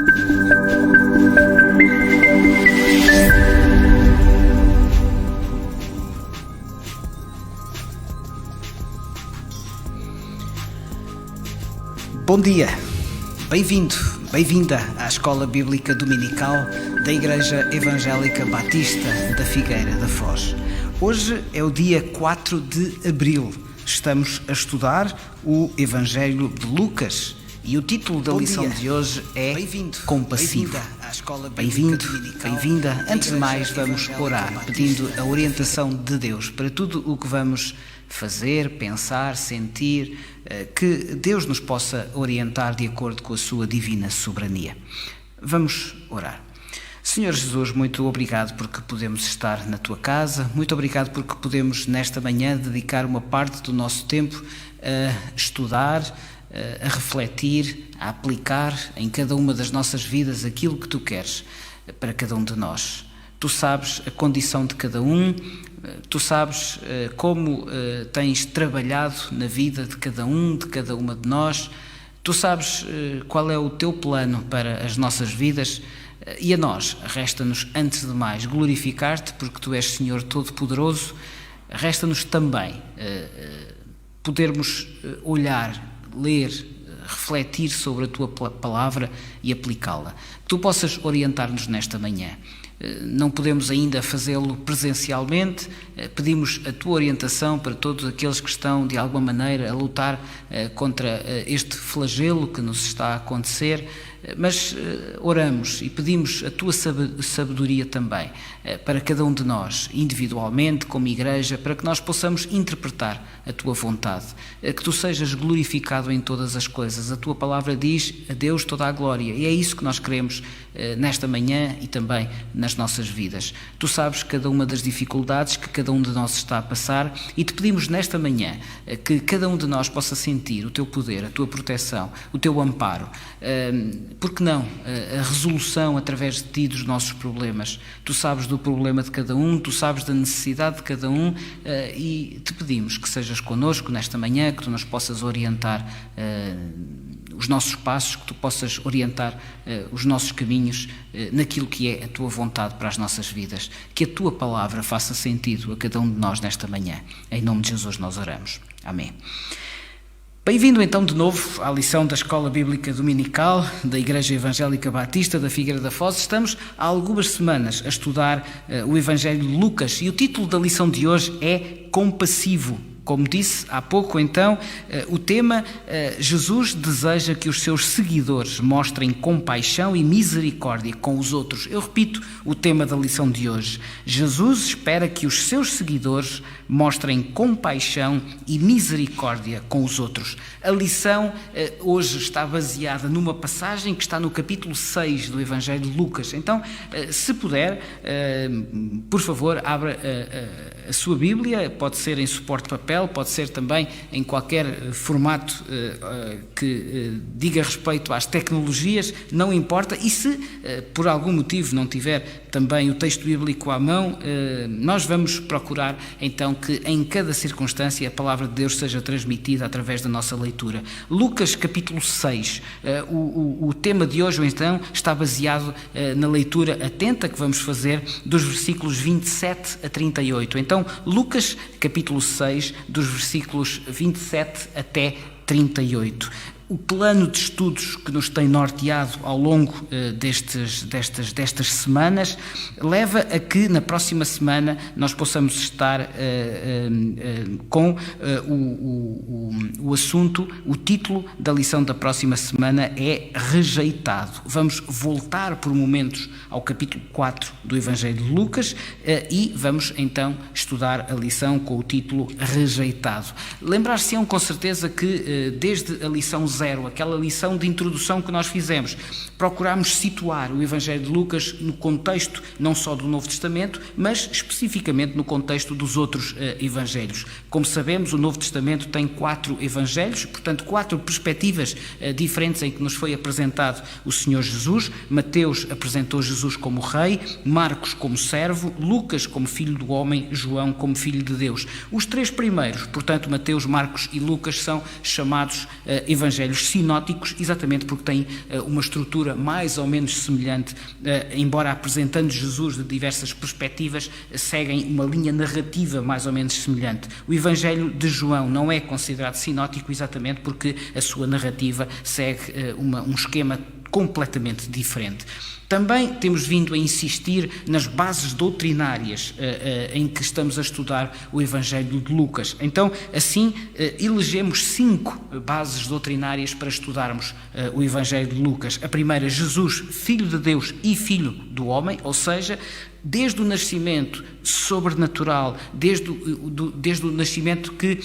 Bom dia, bem-vindo, bem-vinda à Escola Bíblica Dominical da Igreja Evangélica Batista da Figueira da Foz. Hoje é o dia 4 de abril, estamos a estudar o Evangelho de Lucas e o título da lição de hoje é Compassivo. Bem-vindo, bem-vinda. Antes de mais, vamos orar, pedindo a orientação de Deus para tudo o que vamos fazer, pensar, sentir, que Deus nos possa orientar de acordo com a sua divina soberania. Vamos orar. Senhor Jesus, muito obrigado porque podemos estar na Tua casa, muito obrigado porque podemos nesta manhã dedicar uma parte do nosso tempo a estudar, a refletir, a aplicar em cada uma das nossas vidas aquilo que Tu queres para cada um de nós. Tu sabes a condição de cada um, Tu sabes como tens trabalhado na vida de cada um, de cada uma de nós. Tu sabes qual é o Teu plano para as nossas vidas e a nós resta-nos, antes de mais, glorificar-te porque Tu és Senhor Todo-Poderoso. Resta-nos também podermos olhar, ler, refletir sobre a Tua palavra e aplicá-la. Que Tu possas orientar-nos nesta manhã. Não podemos ainda fazê-lo presencialmente, pedimos a Tua orientação para todos aqueles que estão de alguma maneira a lutar contra este flagelo que nos está a acontecer, mas oramos e pedimos a Tua sabedoria também para cada um de nós, individualmente, como igreja, para que nós possamos interpretar a Tua vontade, que Tu sejas glorificado em todas as coisas. A Tua palavra diz a Deus toda a glória e é isso que nós queremos nesta manhã e também nas nossas vidas. Tu sabes cada uma das dificuldades que cada um de nós está a passar e te pedimos nesta manhã que cada um de nós possa sentir o Teu poder, a Tua proteção, o Teu amparo, porque não, a resolução através de Ti dos nossos problemas. Tu sabes do problema de cada um, Tu sabes da necessidade de cada um e te pedimos que sejas connosco nesta manhã, que Tu nos possas orientar os nossos passos, que Tu possas orientar os nossos caminhos naquilo que é a Tua vontade para as nossas vidas, que a Tua palavra faça sentido a cada um de nós nesta manhã. Em nome de Jesus nós oramos. Amém. Bem-vindo então de novo à lição da Escola Bíblica Dominical da Igreja Evangélica Batista da Figueira da Foz. Estamos há algumas semanas a estudar o Evangelho de Lucas e o título da lição de hoje é Compassivo. Como disse há pouco, então, o tema Jesus deseja que os seus seguidores mostrem compaixão e misericórdia com os outros. Eu repito o tema da lição de hoje. Jesus espera que os seus seguidores mostrem compaixão e misericórdia com os outros. A lição hoje está baseada numa passagem que está no capítulo 6 do Evangelho de Lucas. Então, se puder, por favor, abra a sua Bíblia, pode ser em suporte de papel, pode ser também em qualquer formato que diga respeito às tecnologias, não importa. E se por algum motivo não tiver também o texto bíblico à mão, nós vamos procurar então que em cada circunstância a palavra de Deus seja transmitida através da nossa leitura. Lucas capítulo 6, o tema de hoje então está baseado na leitura atenta que vamos fazer dos versículos 27 a 38. Então, Lucas capítulo 6, dos versículos 27 até 38. O plano de estudos que nos tem norteado ao longo destas semanas leva a que na próxima semana nós possamos estar com o assunto, o título da lição da próxima semana é Rejeitado. Vamos voltar por momentos ao capítulo 4 do Evangelho de Lucas e vamos então estudar a lição com o título Rejeitado. Lembrar-se-ão com certeza que desde a lição 0, aquela lição de introdução que nós fizemos, procurámos situar o Evangelho de Lucas no contexto não só do Novo Testamento, mas especificamente no contexto dos outros Evangelhos. Como sabemos, o Novo Testamento tem 4 Evangelhos, portanto 4 perspectivas diferentes em que nos foi apresentado o Senhor Jesus. Mateus apresentou Jesus como Rei, Marcos como servo, Lucas como Filho do Homem, João como Filho de Deus. Os 3 primeiros, portanto Mateus, Marcos e Lucas, são chamados Evangelhos evangelhos sinóticos, exatamente porque têm uma estrutura mais ou menos semelhante, embora apresentando Jesus de diversas perspectivas, seguem uma linha narrativa mais ou menos semelhante. O evangelho de João não é considerado sinótico exatamente porque a sua narrativa segue um esquema completamente diferente. Também temos vindo a insistir nas bases doutrinárias em que estamos a estudar o Evangelho de Lucas. Então, assim, elegemos 5 bases doutrinárias para estudarmos o Evangelho de Lucas. A primeira, Jesus, Filho de Deus e Filho do homem, ou seja, desde o nascimento sobrenatural, desde o nascimento que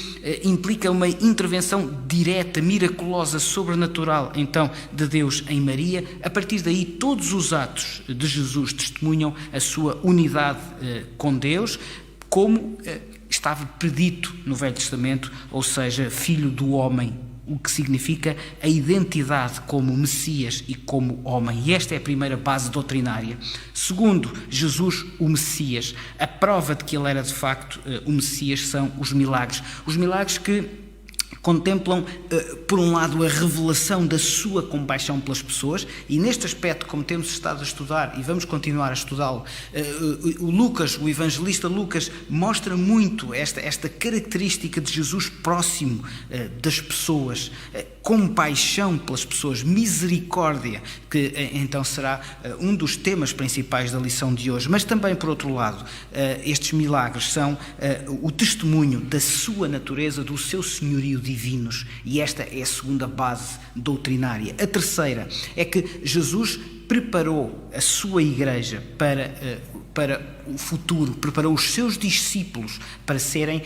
implica uma intervenção direta, miraculosa, sobrenatural, então, de Deus em Maria. A partir daí, todos os atos de Jesus testemunham a sua unidade com Deus, como estava predito no Velho Testamento, ou seja, Filho do homem, o que significa a identidade como Messias e como homem. E esta é a primeira base doutrinária. Segundo, Jesus, o Messias. A prova de que ele era de facto o Messias são os milagres. Os milagres que contemplam, por um lado, a revelação da sua compaixão pelas pessoas, e neste aspecto, como temos estado a estudar, e vamos continuar a estudá-lo, o evangelista Lucas mostra muito esta característica de Jesus próximo das pessoas, compaixão pelas pessoas, misericórdia, que então será um dos temas principais da lição de hoje. Mas também, por outro lado, estes milagres são o testemunho da sua natureza, do seu senhorio divinos, e esta é a segunda base doutrinária. A terceira é que Jesus preparou a sua igreja para o futuro, preparou os seus discípulos para serem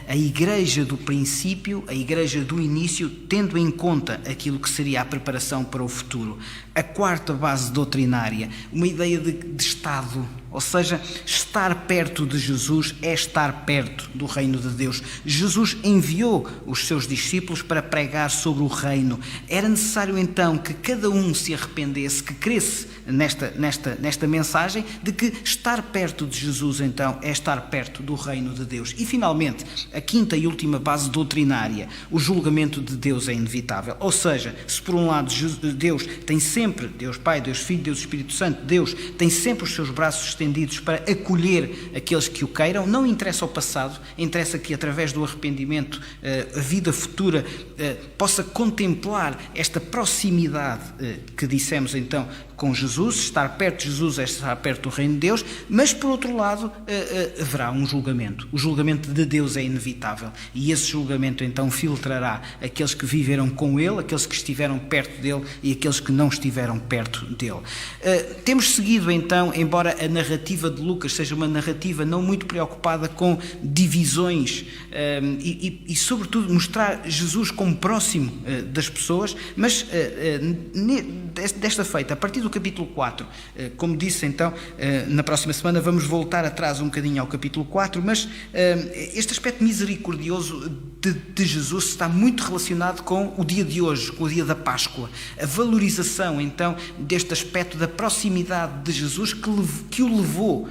a igreja do princípio, a igreja do início, tendo em conta aquilo que seria a preparação para o futuro. A quarta base doutrinária, uma ideia de Estado, ou seja, estar perto de Jesus é estar perto do reino de Deus. Jesus enviou os seus discípulos para pregar sobre o reino. Era necessário então que cada um se arrependesse, que cresce nesta mensagem de que estar perto de Jesus então é estar perto do reino de Deus. E finalmente, a quinta e última base doutrinária, o julgamento de Deus é inevitável. Ou seja, se por um lado Deus tem sempre, Deus Pai, Deus Filho, Deus Espírito Santo, Deus tem sempre os seus braços estendidos para acolher aqueles que o queiram, não interessa o passado, interessa que através do arrependimento a vida futura possa contemplar esta proximidade que dissemos então com Jesus. Estar perto de Jesus é estar perto do reino de Deus, mas por outro lado haverá um julgamento. O julgamento de Deus é inevitável e esse julgamento então filtrará aqueles que viveram com Ele, aqueles que estiveram perto dEle e aqueles que não estiveram perto dEle. Temos seguido então, embora a narrativa de Lucas seja uma narrativa não muito preocupada com divisões e sobretudo mostrar Jesus como próximo das pessoas, mas desta feita, a partir do capítulo 4, como disse então, na próxima semana vamos voltar atrás um bocadinho ao capítulo 4, mas este aspecto misericordioso de Jesus está muito relacionado com o dia de hoje, com o dia da Páscoa, a valorização então deste aspecto da proximidade de Jesus que o levou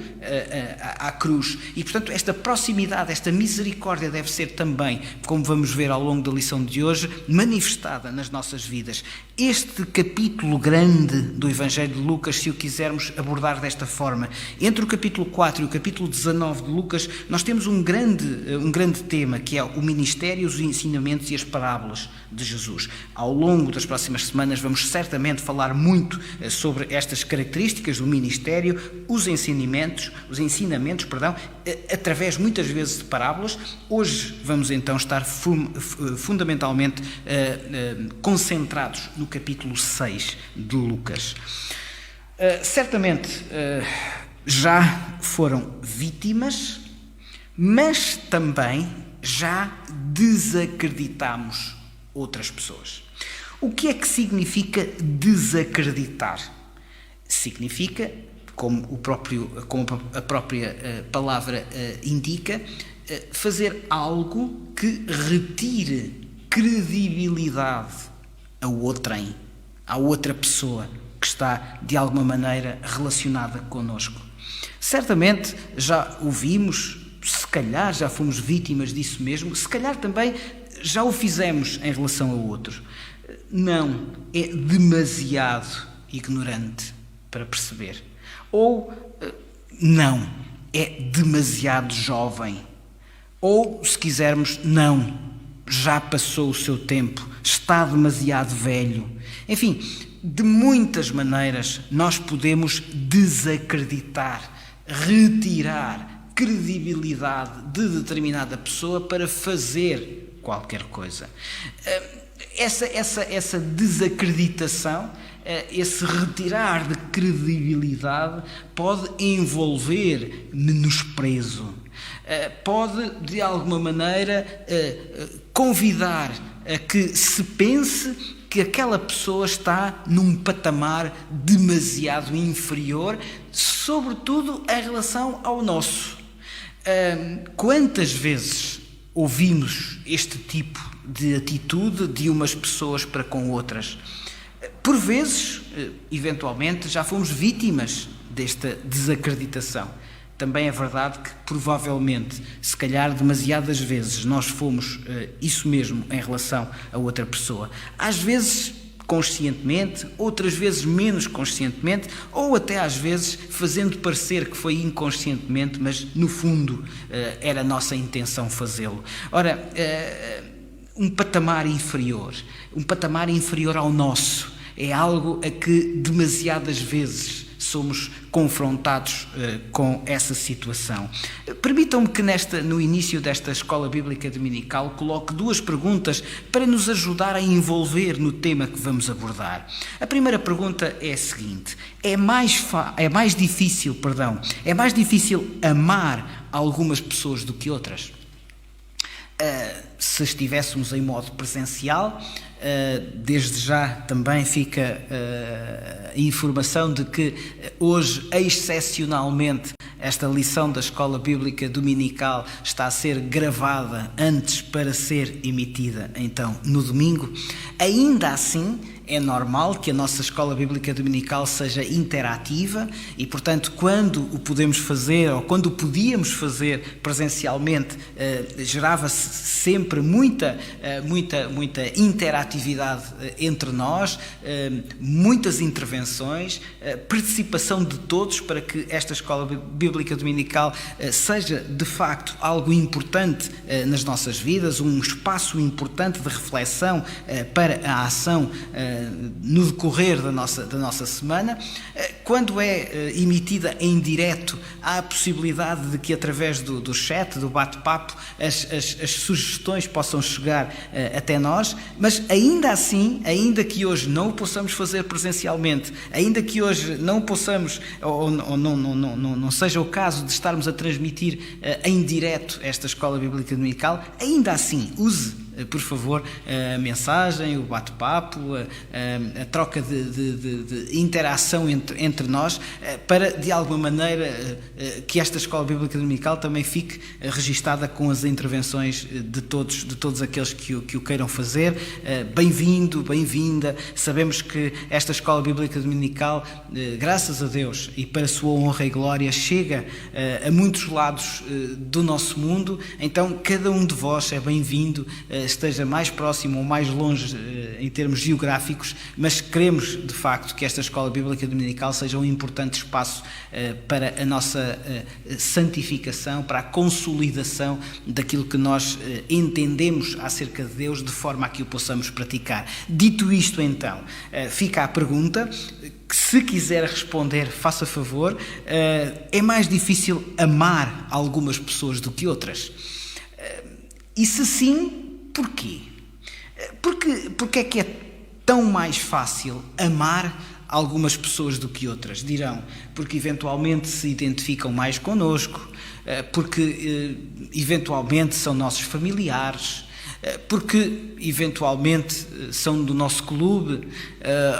à cruz, e portanto esta proximidade, esta misericórdia deve ser também, como vamos ver ao longo da lição de hoje, manifestada nas nossas vidas. Este capítulo grande do Evangelho de Lucas, se o quisermos abordar desta forma, entre o capítulo 4 e o capítulo 19 de Lucas, nós temos um grande tema, que é o ministério, os ensinamentos e as parábolas de Jesus. Ao longo das próximas semanas vamos certamente falar muito sobre estas características do ministério, os ensinamentos, através muitas vezes de parábolas. Hoje vamos então estar fundamentalmente concentrados no capítulo 6 de Lucas. Certamente já foram vítimas, mas também já desacreditamos outras pessoas. O que é que significa desacreditar? Significa, como a própria palavra indica, fazer algo que retire credibilidade à outra pessoa que está de alguma maneira relacionada connosco. Certamente já ouvimos, se calhar já fomos vítimas disso mesmo, se calhar também já o fizemos em relação a outros. Não, é demasiado ignorante para perceber. Ou não, é demasiado jovem. Ou, se quisermos, não, já passou o seu tempo, está demasiado velho. Enfim, de muitas maneiras nós podemos desacreditar, retirar credibilidade de determinada pessoa para fazer qualquer coisa. Essa desacreditação, esse retirar de credibilidade pode envolver menosprezo, pode de alguma maneira convidar a que se pense que aquela pessoa está num patamar demasiado inferior, sobretudo em relação ao nosso. Quantas vezes ouvimos este tipo de atitude de umas pessoas para com outras? Por vezes, eventualmente, já fomos vítimas desta desacreditação. Também é verdade que, provavelmente, se calhar demasiadas vezes nós fomos isso mesmo em relação a outra pessoa. Às vezes conscientemente, outras vezes menos conscientemente, ou até às vezes fazendo parecer que foi inconscientemente, mas no fundo era a nossa intenção fazê-lo. Ora, um patamar inferior ao nosso, é algo a que demasiadas vezes somos confrontados com essa situação. Permitam-me que no início desta Escola Bíblica Dominical coloque duas perguntas para nos ajudar a envolver no tema que vamos abordar. A primeira pergunta é a seguinte: é mais difícil amar algumas pessoas do que outras? Se estivéssemos em modo presencial, desde já também fica a informação de que hoje, excepcionalmente, esta lição da Escola Bíblica Dominical está a ser gravada antes para ser emitida, então, no domingo. Ainda assim, é normal que a nossa Escola Bíblica Dominical seja interativa e, portanto, quando o podemos fazer ou quando o podíamos fazer presencialmente, gerava-se sempre muita interatividade entre nós, muitas intervenções, participação de todos para que esta Escola Bíblica Dominical seja, de facto, algo importante nas nossas vidas, um espaço importante de reflexão para a ação no decorrer da nossa semana. Quando é emitida em direto, há a possibilidade de que através do chat, do bate-papo, as sugestões possam chegar até nós, mas ainda assim, ainda que hoje não o possamos fazer presencialmente, ainda que hoje não possamos, ou não seja o caso de estarmos a transmitir em direto esta Escola Bíblica Dominical, ainda assim, use, por favor, a mensagem, o bate-papo, a troca de interação entre nós, para, de alguma maneira, que esta Escola Bíblica Dominical também fique registada com as intervenções de todos aqueles que o queiram fazer. Bem-vindo, bem-vinda. Sabemos que esta Escola Bíblica Dominical, graças a Deus e para a sua honra e glória, chega a muitos lados do nosso mundo, então cada um de vós é bem-vindo, esteja mais próximo ou mais longe em termos geográficos, mas queremos de facto que esta Escola Bíblica Dominical seja um importante espaço para a nossa santificação, para a consolidação daquilo que nós entendemos acerca de Deus, de forma a que o possamos praticar. Dito isto, então, fica a pergunta, que se quiser responder, faça favor: é mais difícil amar algumas pessoas do que outras? E se sim, porquê? Porque é que é tão mais fácil amar algumas pessoas do que outras? Dirão, porque eventualmente se identificam mais connosco, porque eventualmente são nossos familiares, porque eventualmente são do nosso clube,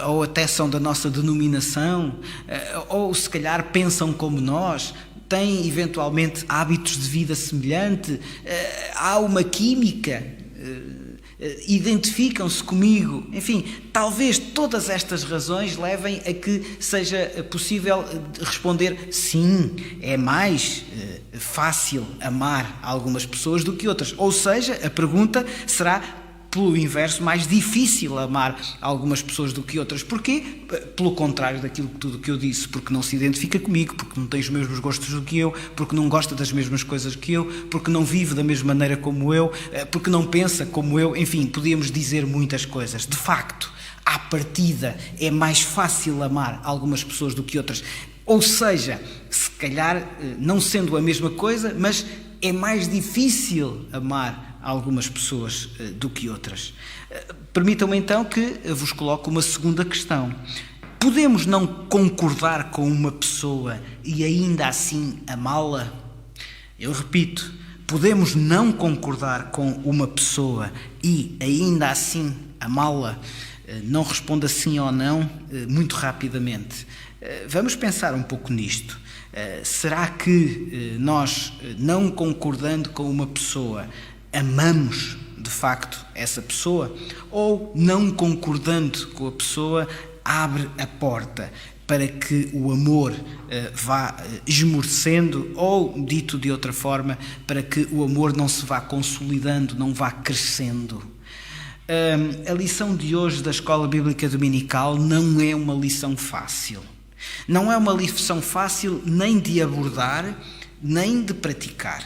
ou até são da nossa denominação, ou se calhar pensam como nós, têm eventualmente hábitos de vida semelhante, há uma química, identificam-se comigo. Enfim, talvez todas estas razões levem a que seja possível responder sim, é mais fácil amar algumas pessoas do que outras. Ou seja, a pergunta será: pelo inverso, mais difícil amar algumas pessoas do que outras. Porquê? Pelo contrário daquilo tudo que eu disse, porque não se identifica comigo, porque não tem os mesmos gostos do que eu, porque não gosta das mesmas coisas que eu, porque não vive da mesma maneira como eu, porque não pensa como eu, enfim, podíamos dizer muitas coisas. De facto, à partida, é mais fácil amar algumas pessoas do que outras. Ou seja, se calhar, não sendo a mesma coisa, mas é mais difícil amar algumas pessoas do que outras. Permitam-me então que vos coloque uma segunda questão. Podemos não concordar com uma pessoa e ainda assim amá-la? Eu repito, podemos não concordar com uma pessoa e ainda assim amá-la? Não responda sim ou não muito rapidamente. Vamos pensar um pouco nisto. Será que nós, não concordando com uma pessoa, amamos de facto essa pessoa? Ou, não concordando com a pessoa, abre a porta para que o amor vá esmorecendo, ou, dito de outra forma, para que o amor não se vá consolidando, não vá crescendo? A lição de hoje da Escola Bíblica Dominical não é uma lição fácil. Não é uma lição fácil nem de abordar, nem de praticar.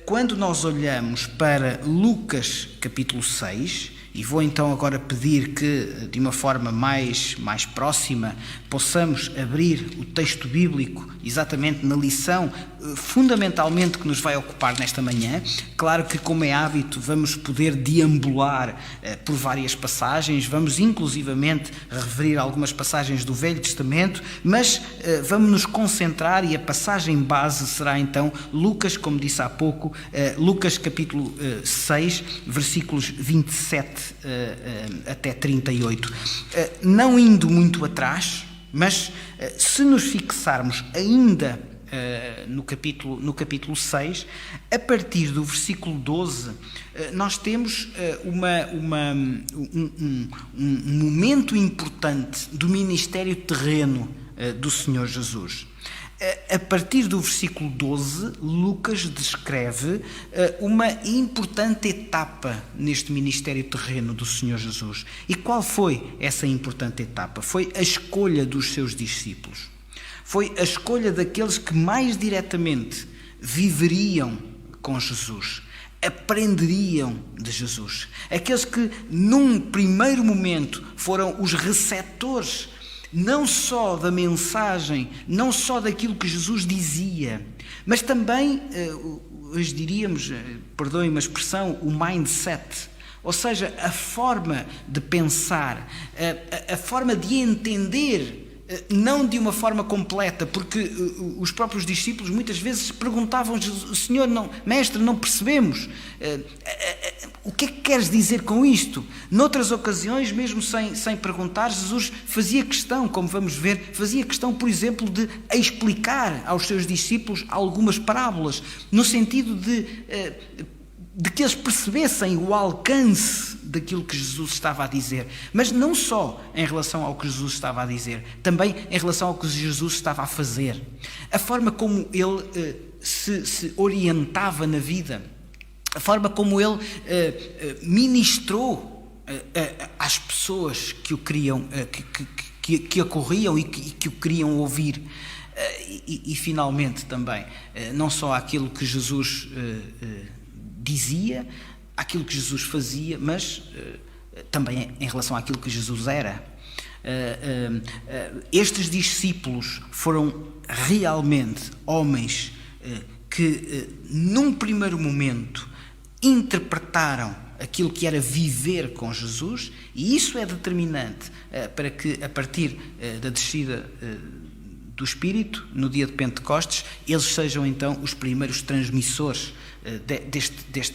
Quando nós olhamos para Lucas capítulo 6, e vou então agora pedir que, de uma forma mais próxima, possamos abrir o texto bíblico exatamente na lição, fundamentalmente, que nos vai ocupar nesta manhã. Claro que, como é hábito, vamos poder deambular por várias passagens, vamos inclusivamente referir algumas passagens do Velho Testamento, mas vamos nos concentrar, e a passagem base será então Lucas, como disse há pouco, Lucas capítulo 6, versículos 27 até 38. Não indo muito atrás, mas se nos fixarmos ainda no capítulo 6, a partir do versículo 12, nós temos um momento importante do ministério terreno do Senhor Jesus. A partir do versículo 12, Lucas descreve uma importante etapa neste ministério terreno do Senhor Jesus. E qual foi essa importante etapa? Foi a escolha dos seus discípulos. Foi a escolha daqueles que mais diretamente viveriam com Jesus, aprenderiam de Jesus. Aqueles que, num primeiro momento, foram os receptores não só da mensagem, não só daquilo que Jesus dizia, mas também, hoje diríamos, perdoem-me a expressão, o mindset, ou seja, a forma de pensar, a forma de entender, não de uma forma completa, porque os próprios discípulos muitas vezes perguntavam: Senhor, não, Mestre, não percebemos, o que é que queres dizer com isto? Noutras ocasiões, mesmo sem perguntar, Jesus fazia questão, como vamos ver, por exemplo, de explicar aos seus discípulos algumas parábolas, no sentido de que eles percebessem o alcance daquilo que Jesus estava a dizer, mas não só em relação ao que Jesus estava a dizer, também em relação ao que Jesus estava a fazer, a forma como ele se orientava na vida, a forma como ele ministrou às pessoas que o queriam, que acorriam e que o queriam ouvir, e finalmente também, não só aquilo que Jesus dizia, aquilo que Jesus fazia, mas também em relação àquilo que Jesus era. Estes discípulos foram realmente homens que, num primeiro momento, interpretaram aquilo que era viver com Jesus, e isso é determinante para que, a partir da descida do Espírito, no dia de Pentecostes, eles sejam então os primeiros transmissores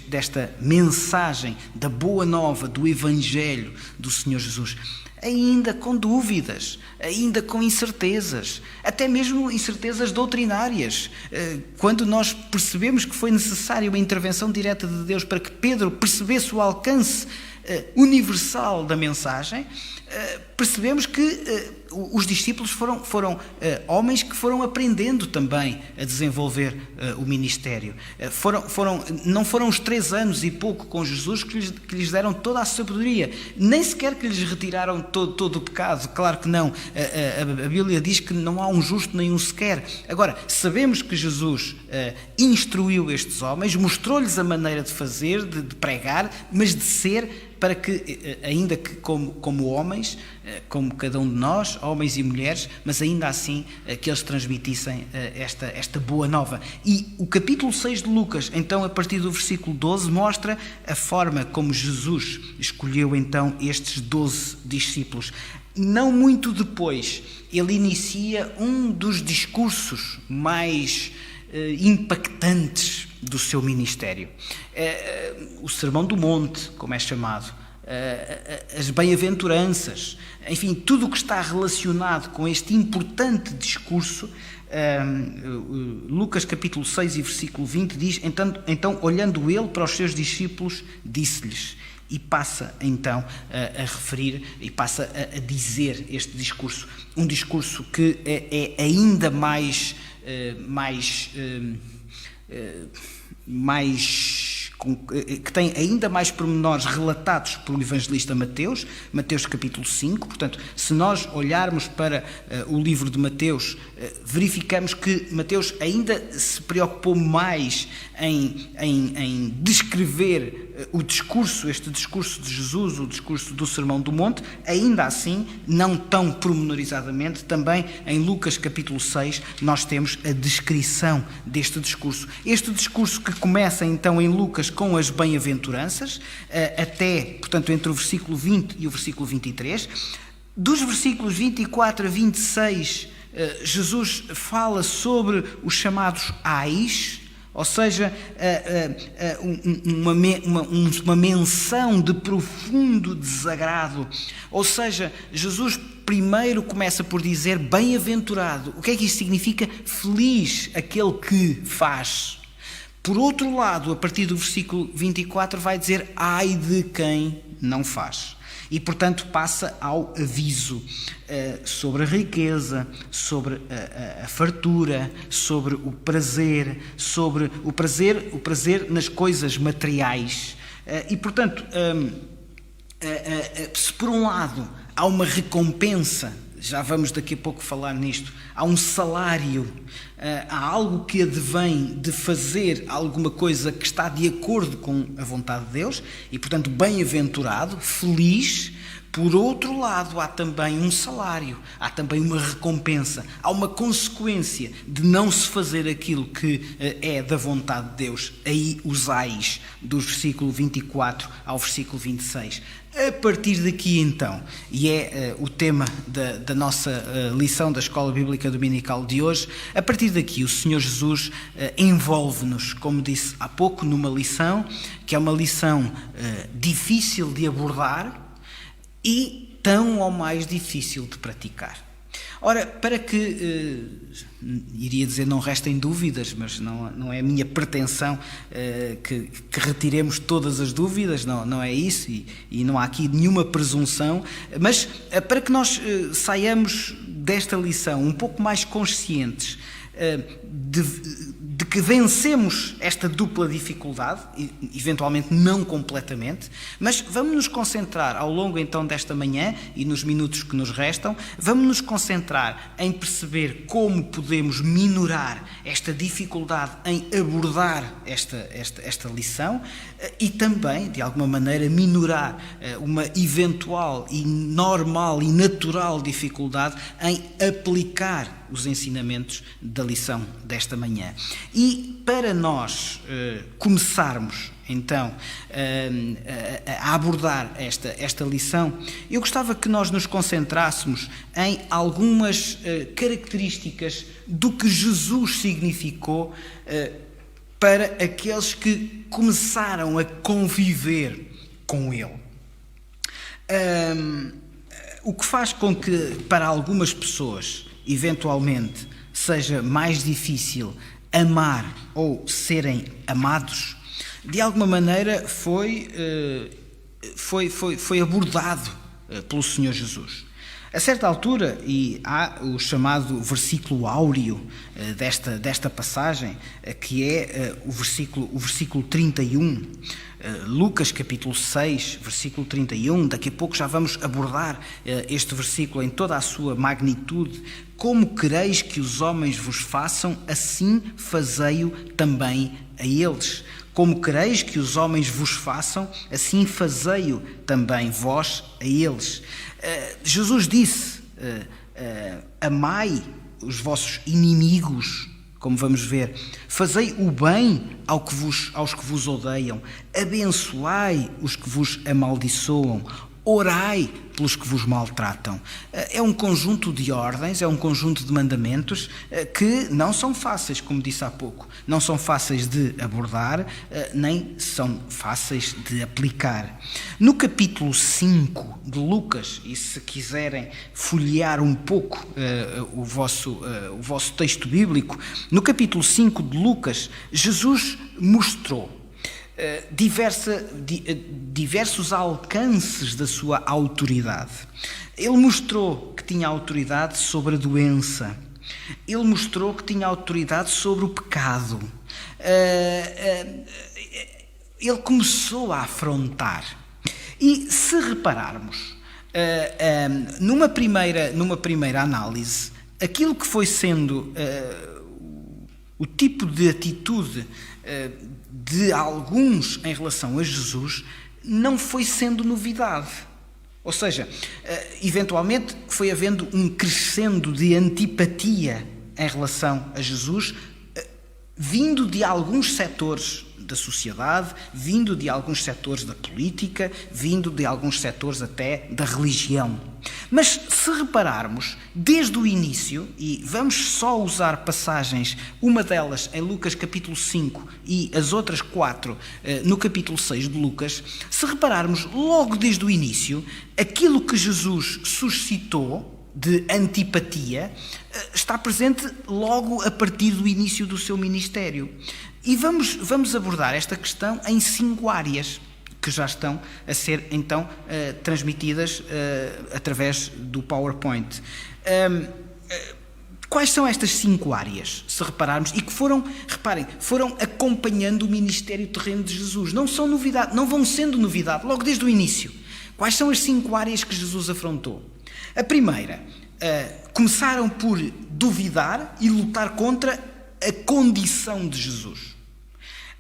desta mensagem da boa nova, do Evangelho do Senhor Jesus. Ainda com dúvidas, ainda com incertezas, até mesmo incertezas doutrinárias. Quando nós percebemos que foi necessária uma intervenção direta de Deus para que Pedro percebesse o alcance universal da mensagem, percebemos que os discípulos foram homens que foram aprendendo também a desenvolver o ministério. Não foram os 3 anos e pouco com Jesus que lhes deram toda a sabedoria, nem sequer que lhes retiraram todo o pecado, claro que não. A Bíblia diz que não há um justo nenhum sequer. Agora, sabemos que Jesus instruiu estes homens, mostrou-lhes a maneira de fazer, de pregar, mas de ser, para que, ainda que como homens, como cada um de nós, homens e mulheres, mas ainda assim que eles transmitissem esta boa nova. E o capítulo 6 de Lucas, então a partir do versículo 12, mostra a forma como Jesus escolheu então estes 12 discípulos. Não muito depois, ele inicia um dos discursos mais impactantes do seu ministério. O Sermão do Monte, como é chamado, as bem-aventuranças, enfim, tudo o que está relacionado com este importante discurso. Lucas capítulo 6 e versículo 20 diz: então olhando ele para os seus discípulos, disse-lhes, e passa então a referir e passa a dizer este discurso, um discurso que é ainda mais que tem ainda mais pormenores relatados pelo evangelista Mateus capítulo 5. Portanto, se nós olharmos para o livro de Mateus, verificamos que Mateus ainda se preocupou mais em descrever este discurso de Jesus, o discurso do Sermão do Monte, ainda assim, não tão pormenorizadamente. Também em Lucas capítulo 6 nós temos a descrição deste discurso. Este discurso que começa então em Lucas com as bem-aventuranças, até, portanto, entre o versículo 20 e o versículo 23. Dos versículos 24 a 26, Jesus fala sobre os chamados ais, ou seja, uma menção de profundo desagrado. Ou seja, Jesus primeiro começa por dizer bem-aventurado. O que é que isso significa? Feliz aquele que faz. Por outro lado, a partir do versículo 24, vai dizer ai de quem não faz. E, portanto, passa ao aviso sobre a riqueza, sobre a fartura, sobre o prazer, nas coisas materiais. E, portanto, se por um lado há uma recompensa, já vamos daqui a pouco falar nisto, há um salário, há algo que advém de fazer alguma coisa que está de acordo com a vontade de Deus, e portanto bem-aventurado, feliz. Por outro lado, há também um salário, há também uma recompensa, há uma consequência de não se fazer aquilo que é da vontade de Deus. Aí os ais, do versículo 24 ao versículo 26. A partir daqui, então, e é o tema da nossa lição da Escola Bíblica Dominical de hoje, a partir daqui o Senhor Jesus envolve-nos, como disse há pouco, numa lição, que é uma lição difícil de abordar, e tão ou mais difícil de praticar. Ora, para que, iria dizer não restem dúvidas, mas não é a minha pretensão que retiremos todas as dúvidas, não é isso, e não há aqui nenhuma presunção, mas para que nós saiamos desta lição um pouco mais conscientes de que vencemos esta dupla dificuldade, eventualmente não completamente, mas vamos nos concentrar ao longo então desta manhã e nos minutos que nos restam, vamos nos concentrar em perceber como podemos minorar esta dificuldade em abordar esta lição e também, de alguma maneira, minorar uma eventual e normal e natural dificuldade em aplicar os ensinamentos da lição desta manhã. E para nós começarmos então a abordar esta lição, eu gostava que nós nos concentrássemos em algumas características do que Jesus significou para aqueles que começaram a conviver com Ele. O que faz com que para algumas pessoas eventualmente seja mais difícil amar ou serem amados, de alguma maneira foi abordado pelo Senhor Jesus. A certa altura, e há o chamado versículo áureo desta passagem, que é o versículo 31, Lucas capítulo 6, versículo 31, daqui a pouco já vamos abordar este versículo em toda a sua magnitude. Como quereis que os homens vos façam, assim fazei-o também a eles. Como quereis que os homens vos façam, assim fazei-o também vós a eles. Jesus disse, amai os vossos inimigos, como vamos ver, fazei o bem aos que vos odeiam, abençoai os que vos amaldiçoam, orai pelos que vos maltratam. É um conjunto de ordens, é um conjunto de mandamentos que não são fáceis, como disse há pouco. Não são fáceis de abordar, nem são fáceis de aplicar. No capítulo 5 de Lucas, e se quiserem folhear um pouco o vosso texto bíblico, no capítulo 5 de Lucas, Jesus mostrou diversos alcances da sua autoridade. Ele mostrou que tinha autoridade sobre a doença. Ele mostrou que tinha autoridade sobre o pecado. Ele começou a afrontar. E se repararmos, numa primeira análise, aquilo que foi sendo o tipo de atitude de alguns em relação a Jesus não foi sendo novidade. Ou seja, eventualmente foi havendo um crescendo de antipatia em relação a Jesus, vindo de alguns setores da sociedade, vindo de alguns setores da política, vindo de alguns setores até da religião. Mas se repararmos, desde o início, e vamos só usar passagens, uma delas em Lucas capítulo 5 e as outras 4 no capítulo 6 de Lucas, se repararmos logo desde o início, aquilo que Jesus suscitou de antipatia está presente logo a partir do início do seu ministério. E vamos abordar esta questão em 5 áreas que já estão a ser então transmitidas através do PowerPoint. Quais são estas 5 áreas, se repararmos, e que foram acompanhando o ministério terreno de Jesus? Não são novidade, não vão sendo novidade logo desde o início. Quais são as 5 áreas que Jesus afrontou? A primeira, começaram por duvidar e lutar contra a condição de Jesus.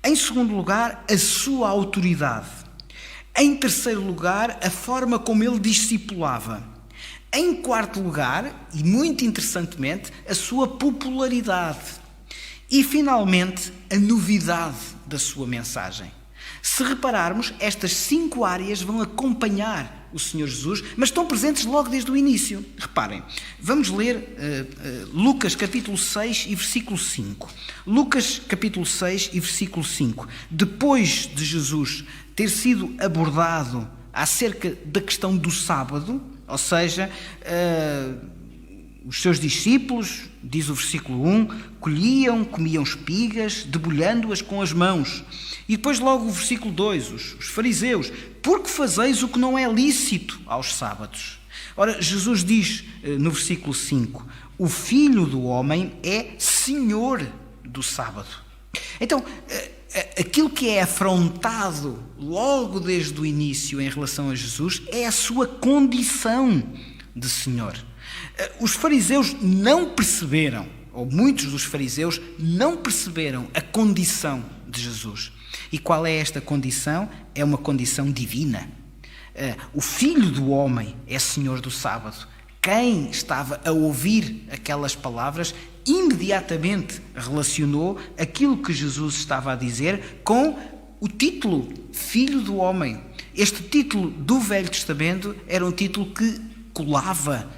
Em segundo lugar, a sua autoridade. Em terceiro lugar, a forma como ele discipulava. Em quarto lugar, e muito interessantemente, a sua popularidade. E, finalmente, a novidade da sua mensagem. Se repararmos, estas 5 áreas vão acompanhar o Senhor Jesus, mas estão presentes logo desde o início. Reparem, vamos ler Lucas capítulo 6 e versículo 5. Lucas capítulo 6 e versículo 5. Depois de Jesus ter sido abordado acerca da questão do sábado, ou seja, os seus discípulos, diz o versículo 1, colhiam, comiam espigas, debulhando-as com as mãos. E depois logo o versículo 2, os fariseus, porque fazeis o que não é lícito aos sábados? Ora, Jesus diz no versículo 5, o Filho do Homem é Senhor do sábado. Então, aquilo que é afrontado logo desde o início em relação a Jesus é a sua condição de Senhor. Os fariseus não perceberam, ou muitos dos fariseus não perceberam a condição de Jesus. E qual é esta condição? É uma condição divina. O Filho do Homem é Senhor do sábado. Quem estava a ouvir aquelas palavras imediatamente relacionou aquilo que Jesus estava a dizer com o título Filho do Homem. Este título do Velho Testamento era um título que colava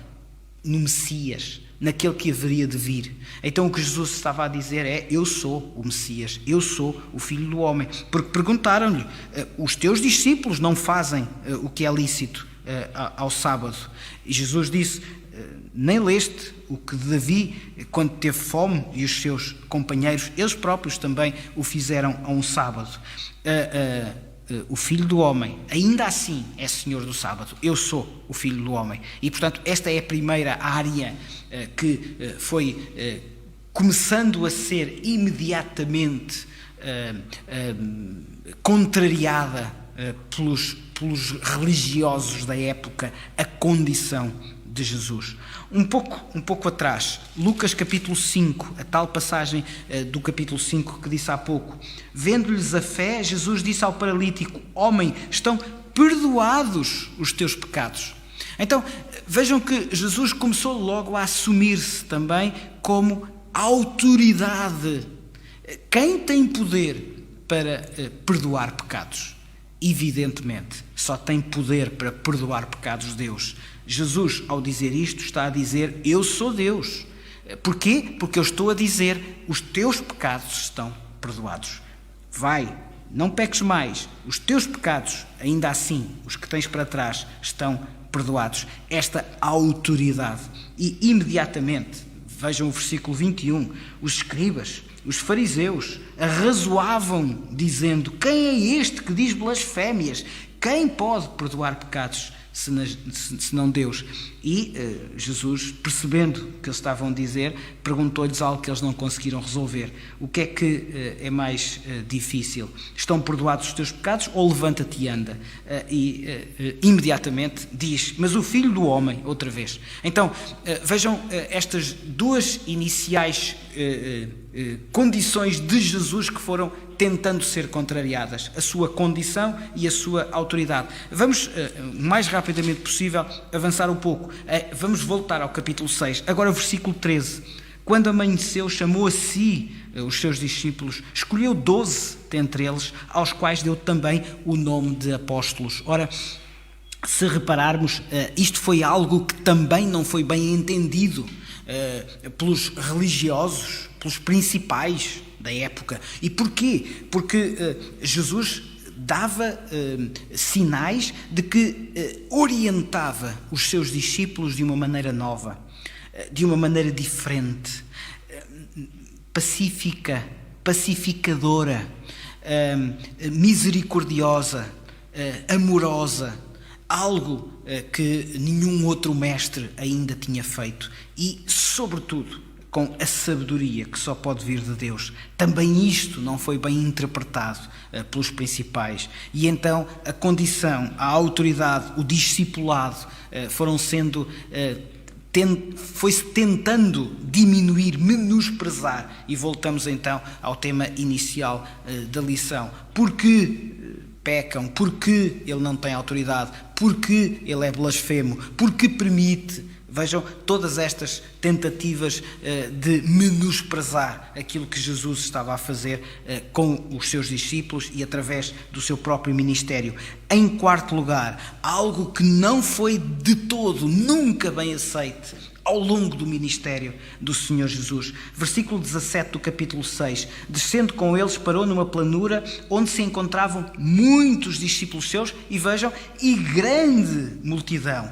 no Messias, naquele que haveria de vir. Então o que Jesus estava a dizer é, eu sou o Messias, eu sou o Filho do Homem. Porque perguntaram-lhe, os teus discípulos não fazem o que é lícito ao sábado? E Jesus disse, nem leste o que Davi, quando teve fome, e os seus companheiros, eles próprios também o fizeram a um sábado. o Filho do Homem, ainda assim é Senhor do sábado. Eu sou o Filho do Homem. E, portanto, esta é a primeira área que foi começando a ser imediatamente contrariada pelos religiosos da época, a condição de Jesus. Um pouco atrás, Lucas capítulo 5, a tal passagem do capítulo 5 que disse há pouco. Vendo-lhes a fé, Jesus disse ao paralítico: homem, estão perdoados os teus pecados. Então, vejam que Jesus começou logo a assumir-se também como autoridade. Quem tem poder para perdoar pecados? Evidentemente, só tem poder para perdoar pecados Deus. Jesus, ao dizer isto, está a dizer: eu sou Deus. Porquê? Porque eu estou a dizer: os teus pecados estão perdoados. Vai, não peques mais. Os teus pecados, ainda assim, os que tens para trás, estão perdoados. Esta autoridade. E imediatamente, vejam o versículo 21, os escribas, os fariseus, arrazoavam, dizendo: quem é este que diz blasfémias? Quem pode perdoar pecados senão Deus? E Jesus, percebendo o que eles estavam a dizer, perguntou-lhes algo que eles não conseguiram resolver. O que é que é mais difícil? Estão perdoados os teus pecados ou levanta-te e anda? Imediatamente diz: mas o Filho do Homem, outra vez. Então, vejam estas duas iniciais condições de Jesus que foram tentando ser contrariadas, a sua condição e a sua autoridade. Vamos, o mais rapidamente possível, avançar um pouco. Vamos voltar ao capítulo 6, agora o versículo 13. Quando amanheceu, chamou a si os seus discípulos, escolheu 12 dentre eles, aos quais deu também o nome de apóstolos. Ora, se repararmos, isto foi algo que também não foi bem entendido pelos religiosos, pelos principais da época. E porquê? Porque Jesus dava sinais de que orientava os seus discípulos de uma maneira nova, de uma maneira diferente, pacífica, pacificadora, misericordiosa, amorosa, algo que nenhum outro mestre ainda tinha feito e, sobretudo, com a sabedoria que só pode vir de Deus. Também isto não foi bem interpretado pelos principais. E então a condição, a autoridade, o discipulado foram sendo... foi-se tentando diminuir, menosprezar. E voltamos então ao tema inicial da lição. Porquê pecam? Porquê ele não tem autoridade? Porquê ele é blasfemo? Porquê permite? Vejam todas estas tentativas de menosprezar aquilo que Jesus estava a fazer com os seus discípulos e através do seu próprio ministério. Em quarto lugar, algo que não foi de todo, nunca bem aceite ao longo do ministério do Senhor Jesus. Versículo 17 do capítulo 6. Descendo com eles, parou numa planura onde se encontravam muitos discípulos seus e vejam, e grande multidão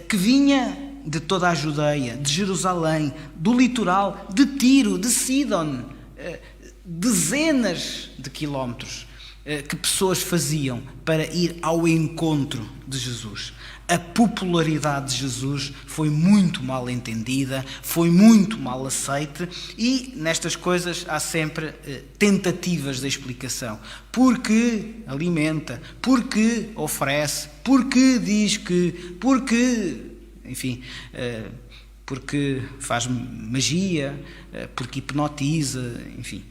que vinha de toda a Judeia, de Jerusalém, do litoral, de Tiro, de Sidon, dezenas de quilómetros que pessoas faziam para ir ao encontro de Jesus. A popularidade de Jesus foi muito mal entendida, foi muito mal aceite e nestas coisas há sempre tentativas de explicação. Porque alimenta, porque oferece, porque diz que, porque... Enfim, porque faz magia, porque hipnotiza, enfim,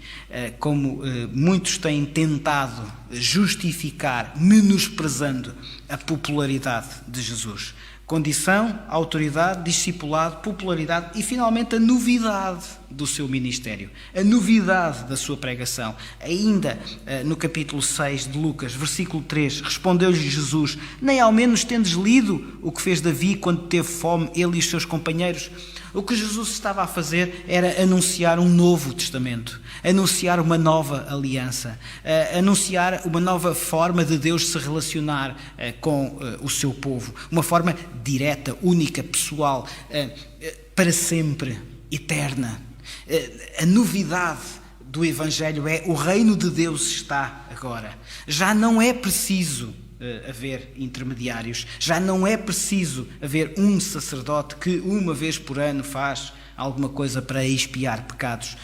como muitos têm tentado justificar, menosprezando a popularidade de Jesus. Condição, autoridade, discipulado, popularidade e, finalmente, a novidade do seu ministério, a novidade da sua pregação. Ainda no capítulo 6 de Lucas, versículo 3, respondeu-lhe Jesus: nem ao menos tendes lido o que fez Davi quando teve fome, ele e os seus companheiros? O que Jesus estava a fazer era anunciar um novo testamento, anunciar uma nova aliança, anunciar uma nova forma de Deus se relacionar com o seu povo, uma forma direta, única, pessoal, para sempre, eterna. A novidade do Evangelho é: o reino de Deus está agora. Já não é preciso haver intermediários, já não é preciso haver um sacerdote que uma vez por ano faz alguma coisa para expiar pecados.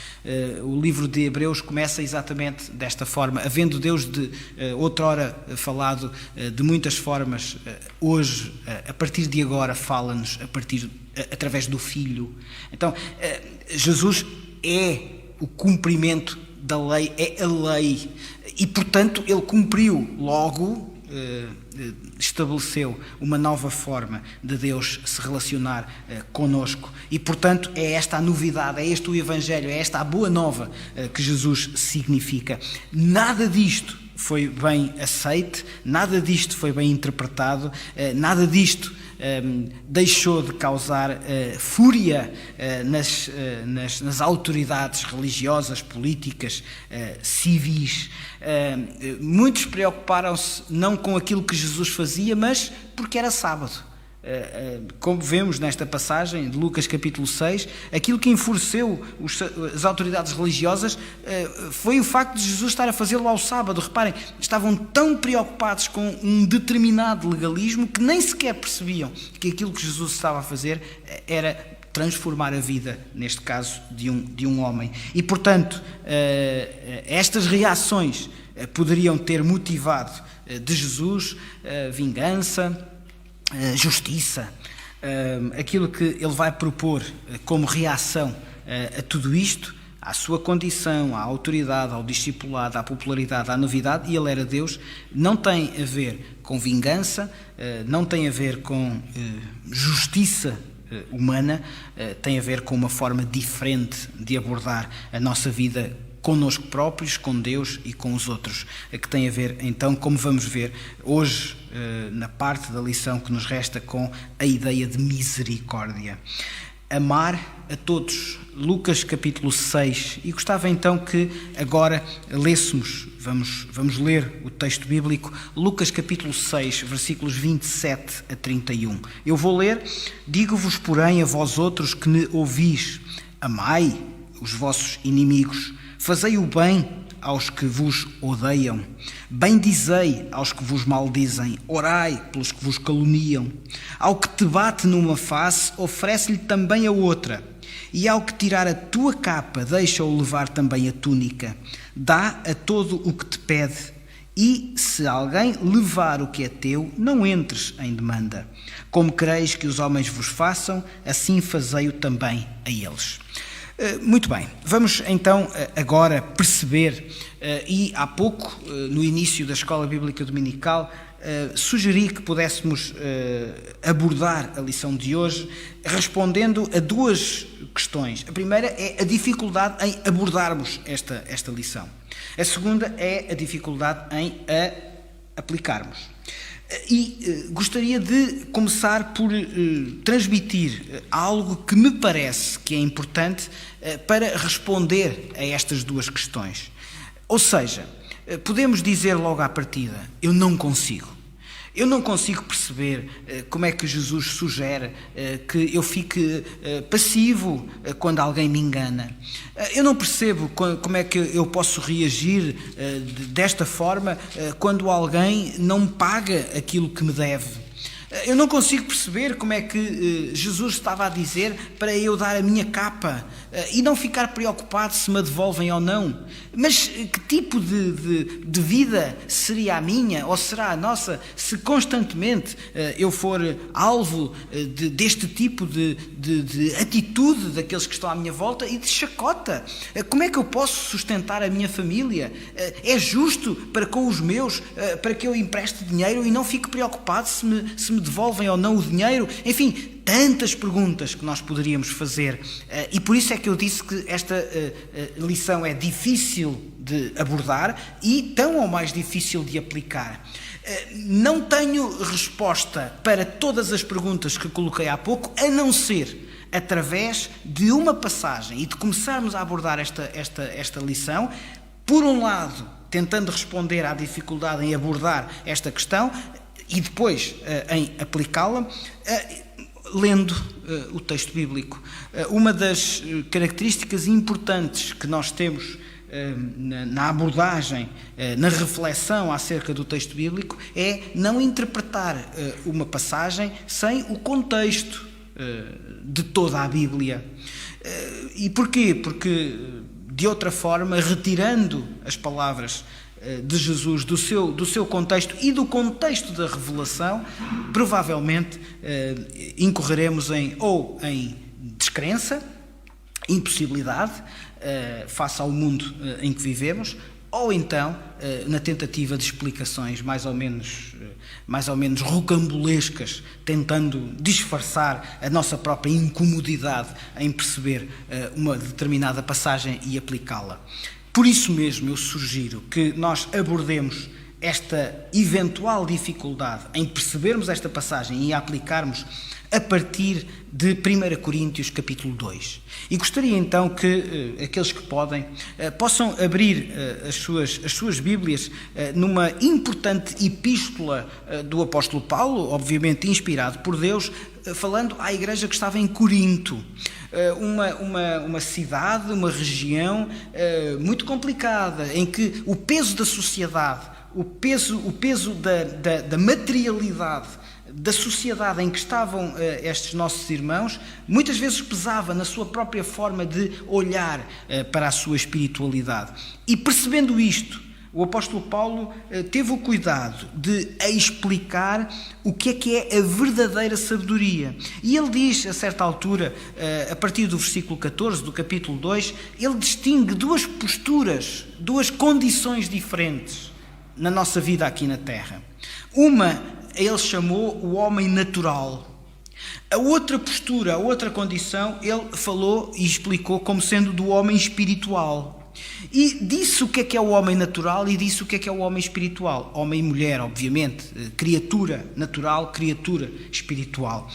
O livro de Hebreus começa exatamente desta forma: havendo Deus de outrora falado de muitas formas, hoje, a partir de agora, fala-nos através do Filho. Então, Jesus é o cumprimento da lei, é a lei, e portanto ele cumpriu, logo estabeleceu uma nova forma de Deus se relacionar conosco, e portanto é esta a novidade, é este o Evangelho, é esta a boa nova que Jesus significa. Nada disto foi bem aceite, nada disto foi bem interpretado, nada disto deixou de causar fúria nas autoridades religiosas, políticas, civis. Muitos preocuparam-se não com aquilo que Jesus fazia, mas porque era sábado. Como vemos nesta passagem de Lucas capítulo 6, aquilo que enfureceu as autoridades religiosas foi o facto de Jesus estar a fazê-lo ao sábado. Reparem, estavam tão preocupados com um determinado legalismo que nem sequer percebiam que aquilo que Jesus estava a fazer era transformar a vida, neste caso, de um homem. E, portanto, estas reações poderiam ter motivado de Jesus vingança, justiça, aquilo que ele vai propor como reação a tudo isto, à sua condição, à autoridade, ao discipulado, à popularidade, à novidade, e ele era Deus, não tem a ver com vingança, não tem a ver com justiça humana, tem a ver com uma forma diferente de abordar a nossa vida connosco próprios, com Deus e com os outros, que tem a ver, então, como vamos ver hoje, na parte da lição que nos resta, com a ideia de misericórdia. Amar a todos, Lucas capítulo 6, e gostava então que agora lêssemos, vamos ler o texto bíblico, Lucas capítulo 6, versículos 27 a 31. Eu vou ler: digo-vos, porém, a vós outros que me ouvis, amai os vossos inimigos, fazei o bem aos que vos odeiam, bendizei aos que vos maldizem, orai pelos que vos caluniam. Ao que te bate numa face, oferece-lhe também a outra, e ao que tirar a tua capa, deixa-o levar também a túnica. Dá a todo o que te pede, e se alguém levar o que é teu, não entres em demanda. Como quereis que os homens vos façam, assim fazei-o também a eles. Muito bem, vamos então agora perceber, e há pouco, no início da Escola Bíblica Dominical, sugeri que pudéssemos abordar a lição de hoje respondendo a duas questões. A primeira é a dificuldade em abordarmos esta lição. A segunda é a dificuldade em a aplicarmos. E gostaria de começar por transmitir algo que me parece que é importante para responder a estas duas questões. Ou seja, podemos dizer logo à partida: eu não consigo. Eu não consigo perceber como é que Jesus sugere que eu fique passivo quando alguém me engana. Eu não percebo como é que eu posso reagir desta forma quando alguém não me paga aquilo que me deve. Eu não consigo perceber como é que Jesus estava a dizer para eu dar a minha capa e não ficar preocupado se me a devolvem ou não. Mas que tipo de vida seria a minha ou será a nossa se constantemente eu for alvo deste tipo de atitude daqueles que estão à minha volta e de chacota? Como é que eu posso sustentar a minha família? É justo para com os meus, para que eu empreste dinheiro e não fique preocupado se me devolvem ou não o dinheiro? Enfim, tantas perguntas que nós poderíamos fazer, e por isso é que eu disse que esta lição é difícil de abordar e tão ou mais difícil de aplicar. Não tenho resposta para todas as perguntas que coloquei há pouco, a não ser através de uma passagem e de começarmos a abordar esta lição, por um lado, tentando responder à dificuldade em abordar esta questão e depois em aplicá-la, lendo o texto bíblico. Uma das características importantes que nós temos na abordagem, na reflexão acerca do texto bíblico, é não interpretar uma passagem sem o contexto de toda a Bíblia. E porquê? Porque, de outra forma, retirando as palavras de Jesus do seu contexto e do contexto da revelação, provavelmente incorreremos em descrença, impossibilidade face ao mundo em que vivemos, ou então na tentativa de explicações mais ou menos rocambolescas, tentando disfarçar a nossa própria incomodidade em perceber uma determinada passagem e aplicá-la. Por isso mesmo eu sugiro que nós abordemos esta eventual dificuldade em percebermos esta passagem e a aplicarmos a partir de 1 Coríntios capítulo 2. E gostaria então que aqueles que podem possam abrir as suas Bíblias numa importante epístola do apóstolo Paulo, obviamente inspirado por Deus, falando à igreja que estava em Corinto. Uma cidade, uma região muito complicada, em que o peso da sociedade, o peso da materialidade da sociedade em que estavam estes nossos irmãos, muitas vezes pesava na sua própria forma de olhar para a sua espiritualidade. E percebendo isto, o apóstolo Paulo teve o cuidado de explicar o que é a verdadeira sabedoria. E ele diz, a certa altura, a partir do versículo 14 do capítulo 2, ele distingue duas posturas, duas condições diferentes na nossa vida aqui na Terra. Uma ele chamou o homem natural. A outra postura, a outra condição, ele falou e explicou como sendo do homem espiritual. E disse o que é o homem natural e disse o que é o homem espiritual. Homem e mulher, obviamente, criatura natural, criatura espiritual.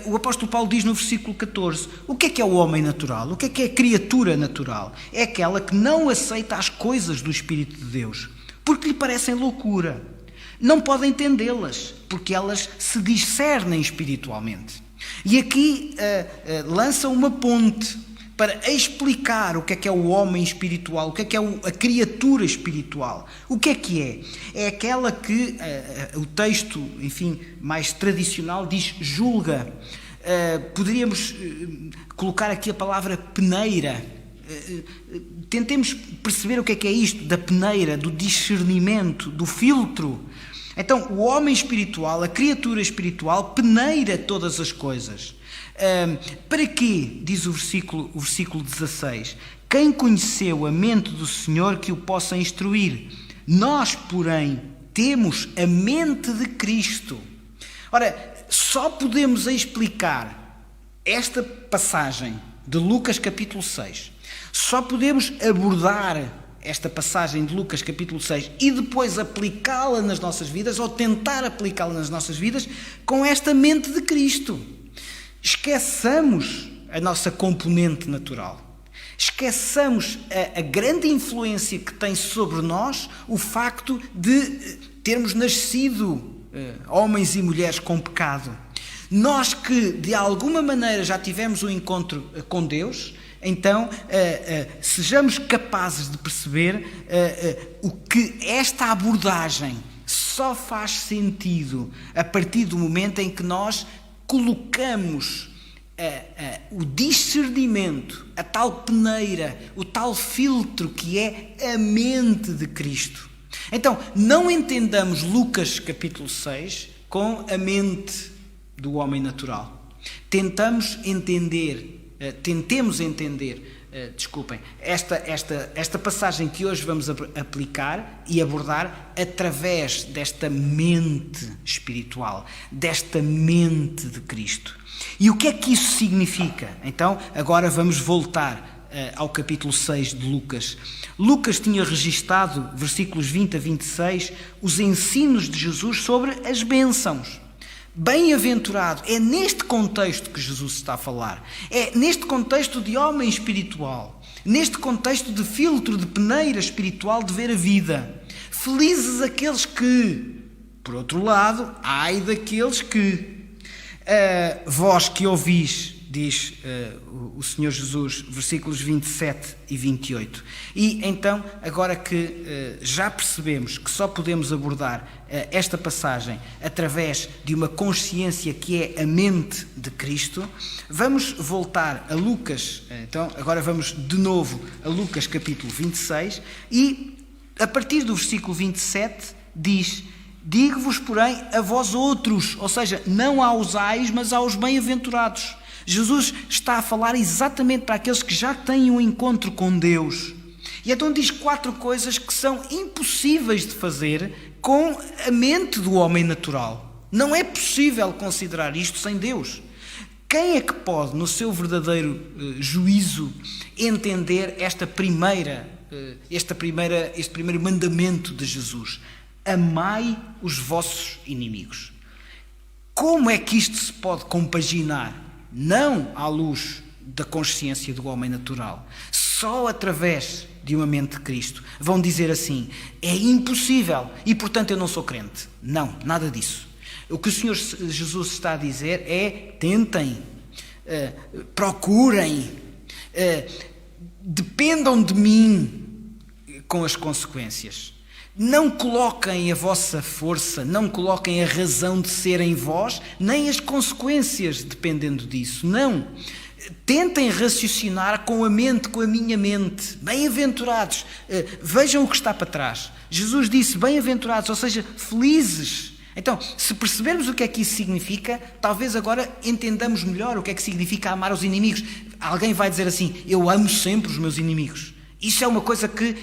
O apóstolo Paulo diz no versículo 14, o que é o homem natural? O que é a criatura natural? É aquela que não aceita as coisas do Espírito de Deus, porque lhe parecem loucura. Não pode entendê-las, porque elas se discernem espiritualmente. E aqui lança uma ponte para explicar o que é o homem espiritual, o que é a criatura espiritual. O que é? É aquela que o texto, enfim, mais tradicional diz julga. Poderíamos colocar aqui a palavra peneira. Tentemos perceber o que é isto da peneira, do discernimento, do filtro. Então, o homem espiritual, a criatura espiritual, peneira todas as coisas. Para quê? Diz o versículo 16. Quem conheceu a mente do Senhor que o possa instruir? Nós, porém, temos a mente de Cristo. Ora, só podemos explicar esta passagem de Lucas capítulo 6. Só podemos abordar esta passagem de Lucas capítulo 6 e depois aplicá-la nas nossas vidas, ou tentar aplicá-la nas nossas vidas, com esta mente de Cristo. Esqueçamos a nossa componente natural. Esqueçamos a grande influência que tem sobre nós o facto de termos nascido homens e mulheres com pecado. Nós que, de alguma maneira, já tivemos um encontro com Deus, então sejamos capazes de perceber o que esta abordagem só faz sentido a partir do momento em que nós colocamos o discernimento, a tal peneira, o tal filtro que é a mente de Cristo. Então, não entendamos Lucas capítulo 6 com a mente do homem natural. Tentemos entender esta passagem que hoje vamos aplicar e abordar através desta mente espiritual, desta mente de Cristo. E o que é que isso significa? Então, agora vamos voltar ao capítulo 6 de Lucas. Lucas tinha registado, versículos 20 a 26, os ensinos de Jesus sobre as bênçãos. Bem-aventurado, é neste contexto que Jesus está a falar, é neste contexto de homem espiritual, neste contexto de filtro, de peneira espiritual de ver a vida. Felizes aqueles que, por outro lado, ai daqueles que, vós que ouvis diz o Senhor Jesus, versículos 27 e 28. E então, agora que já percebemos que só podemos abordar esta passagem através de uma consciência que é a mente de Cristo, vamos voltar a Lucas. Então, agora vamos de novo a Lucas capítulo 26 e a partir do versículo 27 diz: digo-vos, porém, a vós outros, ou seja, não aos ais, mas aos bem-aventurados. Jesus está a falar exatamente para aqueles que já têm um encontro com Deus. E então diz 4 coisas que são impossíveis de fazer com a mente do homem natural. Não é possível considerar isto sem Deus. Quem é que pode, no seu verdadeiro juízo, entender este primeiro mandamento de Jesus? Amai os vossos inimigos. Como é que isto se pode compaginar? Não à luz da consciência do homem natural, só através de uma mente de Cristo. Vão dizer assim: é impossível e portanto eu não sou crente. Não, nada disso. O que o Senhor Jesus está a dizer é: tentem, procurem, dependam de mim com as consequências. Não coloquem a vossa força, não coloquem a razão de ser em vós, nem as consequências dependendo disso. Não. Tentem raciocinar com a mente, com a minha mente. Bem-aventurados. Vejam o que está para trás. Jesus disse bem-aventurados, ou seja, felizes. Então, se percebermos o que é que isso significa, talvez agora entendamos melhor o que é que significa amar os inimigos. Alguém vai dizer assim: eu amo sempre os meus inimigos. Isso é uma coisa que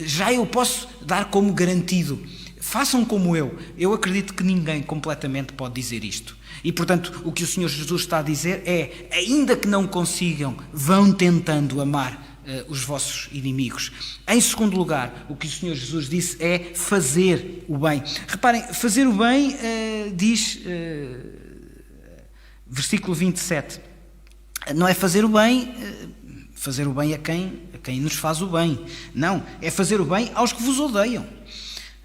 já eu posso dar como garantido. Façam como eu. Eu acredito que ninguém completamente pode dizer isto. E, portanto, o que o Senhor Jesus está a dizer é: ainda que não consigam, vão tentando amar os vossos inimigos. Em segundo lugar, o que o Senhor Jesus disse é fazer o bem. Reparem, fazer o bem diz, versículo 27, não é fazer o bem a quem nos faz o bem. Não, é fazer o bem aos que vos odeiam.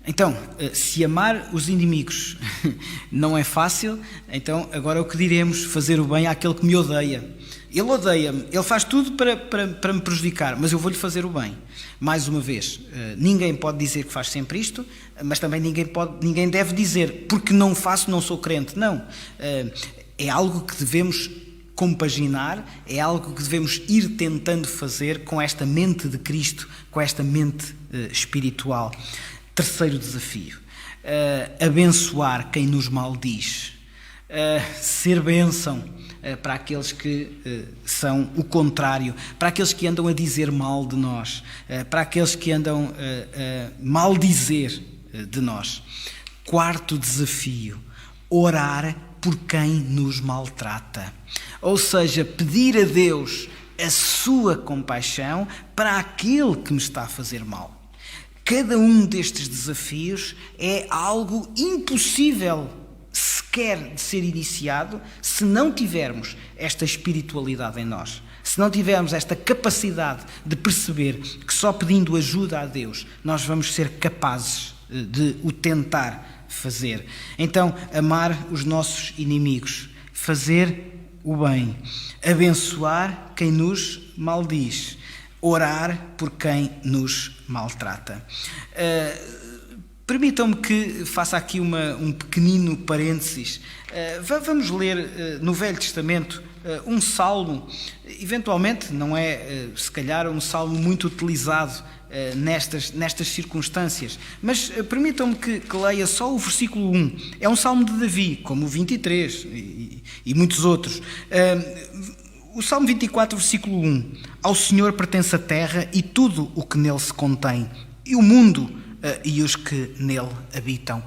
Então, se amar os inimigos não é fácil, então agora o que diremos? Fazer o bem àquele que me odeia. Ele odeia-me, ele faz tudo para me prejudicar, mas eu vou-lhe fazer o bem. Mais uma vez, ninguém pode dizer que faz sempre isto, mas também ninguém deve dizer: porque não faço, não sou crente. Não, é algo que devemos compaginar, é algo que devemos ir tentando fazer com esta mente de Cristo, com esta mente espiritual. Terceiro desafio: abençoar quem nos maldiz, ser bênção para aqueles que são o contrário, para aqueles que andam a dizer mal de nós, para aqueles que andam a maldizer de nós. Quarto desafio: orar por quem nos maltrata, ou seja, pedir a Deus a sua compaixão para aquele que me está a fazer mal. Cada um destes desafios é algo impossível sequer de ser iniciado se não tivermos esta espiritualidade em nós, se não tivermos esta capacidade de perceber que só pedindo ajuda a Deus nós vamos ser capazes de o tentar fazer. Então, amar os nossos inimigos, fazer o bem, abençoar quem nos maldiz, orar por quem nos maltrata. Permitam-me que faça aqui um pequenino parênteses. Vamos ler no Velho Testamento um salmo, eventualmente não é, se calhar, um salmo muito utilizado nestas circunstâncias, mas permitam-me que leia só o versículo 1. É um salmo de Davi, como o 23 e muitos outros. O Salmo 24, versículo 1. Ao Senhor pertence a terra e tudo o que nele se contém, e o mundo e os que nele habitam.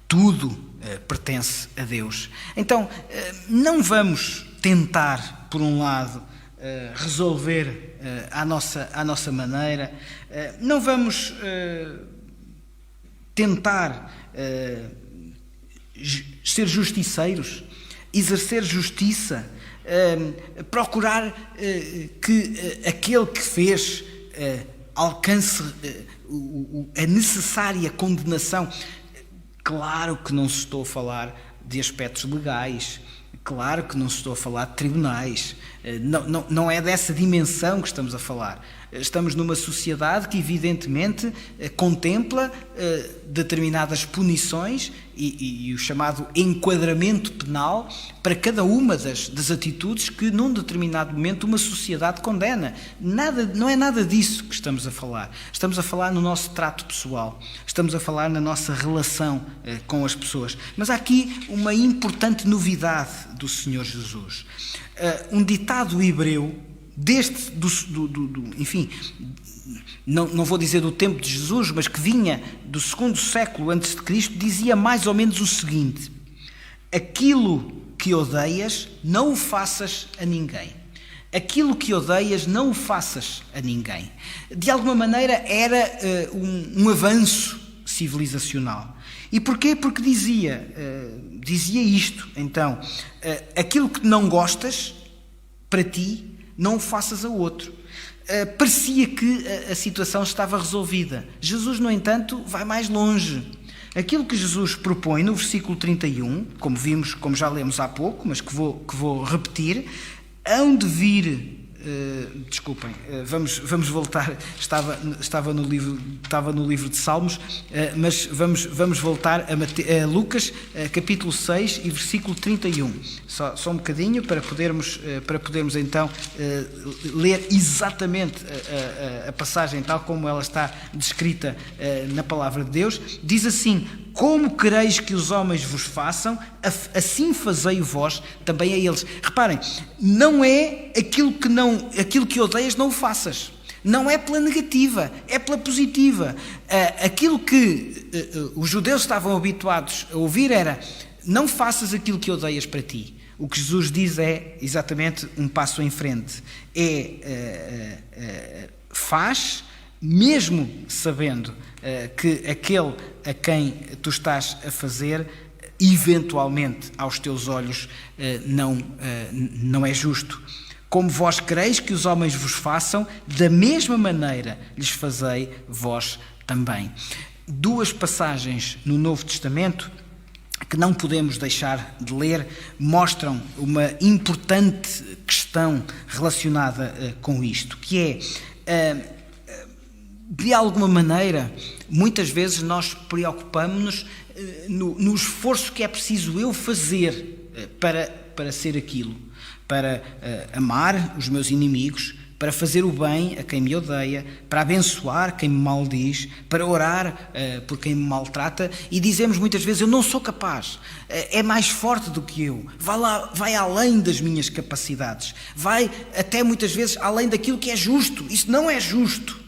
Tudo pertence a Deus. Então, não vamos tentar, por um lado, resolver à nossa maneira, não vamos tentar ser justiceiros, exercer justiça, procurar que aquele que fez alcance a necessária condenação. Claro que não estou a falar de aspectos legais, Claro que não estou a falar de tribunais, não é dessa dimensão que estamos a falar. Estamos numa sociedade que evidentemente contempla determinadas punições e o chamado enquadramento penal para cada uma das atitudes que num determinado momento uma sociedade condena. Não é nada disso que estamos a falar. Estamos a falar no nosso trato pessoal, estamos a falar na nossa relação com as pessoas. Mas há aqui uma importante novidade do Senhor Jesus. Um ditado hebreu enfim, não vou dizer do tempo de Jesus, mas que vinha do 2º século antes de Cristo, dizia mais ou menos o seguinte: aquilo que odeias, não o faças a ninguém. Aquilo que odeias, não o faças a ninguém. De alguma maneira era um avanço civilizacional. E porquê? Porque dizia isto, então, aquilo que não gostas, para ti, não o faças a outro. Parecia que a situação estava resolvida. Jesus, no entanto, vai mais longe. Aquilo que Jesus propõe no versículo 31, como já lemos há pouco, mas que vou repetir, hão de vir... desculpem, vamos voltar, estava no livro de Salmos, mas vamos voltar a Lucas, capítulo 6 e versículo 31, só um bocadinho para podermos então ler exatamente a passagem tal como ela está descrita na palavra de Deus. Diz assim: como quereis que os homens vos façam, assim fazei vós também a eles. Reparem, não é aquilo que odeias, não o faças. Não é pela negativa, é pela positiva. Aquilo que os judeus estavam habituados a ouvir era: não faças aquilo que odeias para ti. O que Jesus diz é exatamente um passo em frente. Faz, mesmo sabendo que aquele a quem tu estás a fazer, eventualmente, aos teus olhos, não é justo. Como vós quereis que os homens vos façam, da mesma maneira lhes fazei vós também. Duas passagens no Novo Testamento que não podemos deixar de ler mostram uma importante questão relacionada com isto, que é... de alguma maneira, muitas vezes nós preocupamos-nos no esforço que é preciso eu fazer para ser aquilo, para amar os meus inimigos, para fazer o bem a quem me odeia, para abençoar quem me maldiz, para orar por quem me maltrata, e dizemos muitas vezes: eu não sou capaz, é mais forte do que eu, vai além das minhas capacidades, vai até muitas vezes além daquilo que é justo. Isso não é justo.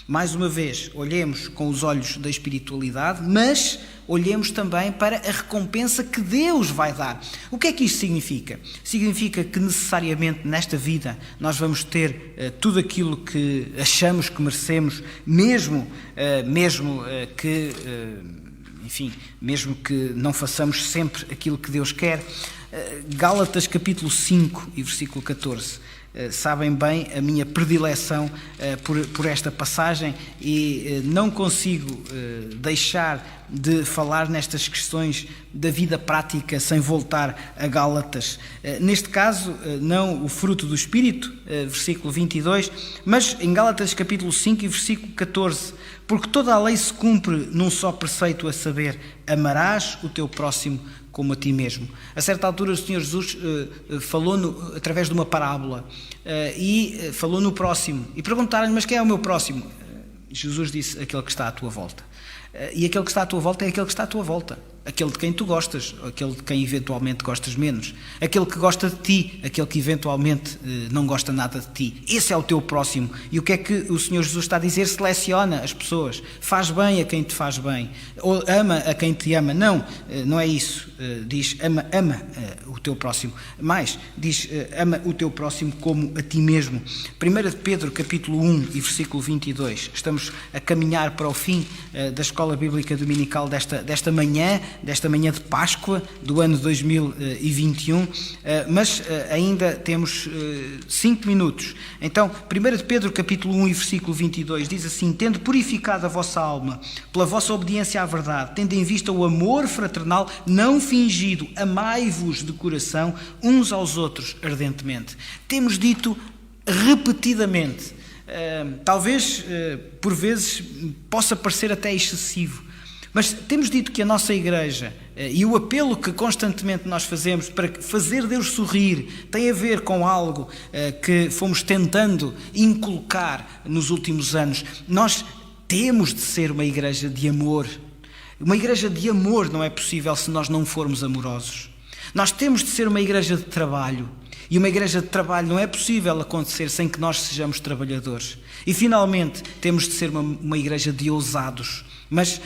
Mais uma vez, olhemos com os olhos da espiritualidade, mas olhemos também para a recompensa que Deus vai dar. O que é que isto significa? Significa que necessariamente nesta vida nós vamos ter tudo aquilo que achamos que merecemos, mesmo que não façamos sempre aquilo que Deus quer. Gálatas capítulo 5 e versículo 14. Sabem bem a minha predileção por esta passagem, e não consigo deixar de falar nestas questões da vida prática sem voltar a Gálatas. Neste caso, não o fruto do Espírito, versículo 22, mas em Gálatas capítulo 5 e versículo 14. Porque toda a lei se cumpre num só preceito, a saber: amarás o teu próximo como a ti mesmo. A certa altura o Senhor Jesus falou através de uma parábola e falou no próximo. E perguntaram-lhe: mas quem é o meu próximo? Jesus disse: aquele que está à tua volta. E aquele que está à tua volta é aquele que está à tua volta. Aquele de quem tu gostas, aquele de quem eventualmente gostas menos, aquele que gosta de ti, aquele que eventualmente não gosta nada de ti. Esse é o teu próximo. E o que é que o Senhor Jesus está a dizer? Seleciona as pessoas, faz bem a quem te faz bem, ou ama a quem te ama. Não é isso. Diz: ama o teu próximo. Mais, diz: ama o teu próximo como a ti mesmo. 1 de Pedro capítulo 1 e versículo 22. Estamos a caminhar para o fim da Escola Bíblica Dominical desta manhã. desta manhã de Páscoa do ano 2021, mas ainda temos 5 minutos. Então, 1 de Pedro capítulo 1 e versículo 22 diz assim: tendo purificado a vossa alma pela vossa obediência à verdade, tendo em vista o amor fraternal não fingido, amai-vos de coração uns aos outros ardentemente. Temos dito repetidamente, talvez por vezes possa parecer até excessivo, mas temos dito que a nossa igreja e o apelo que constantemente nós fazemos para fazer Deus sorrir tem a ver com algo que fomos tentando inculcar nos últimos anos. Nós temos de ser uma igreja de amor. Uma igreja de amor não é possível se nós não formos amorosos. Nós temos de ser uma igreja de trabalho. E uma igreja de trabalho não é possível acontecer sem que nós sejamos trabalhadores. E, finalmente, temos de ser uma igreja de ousados. Mas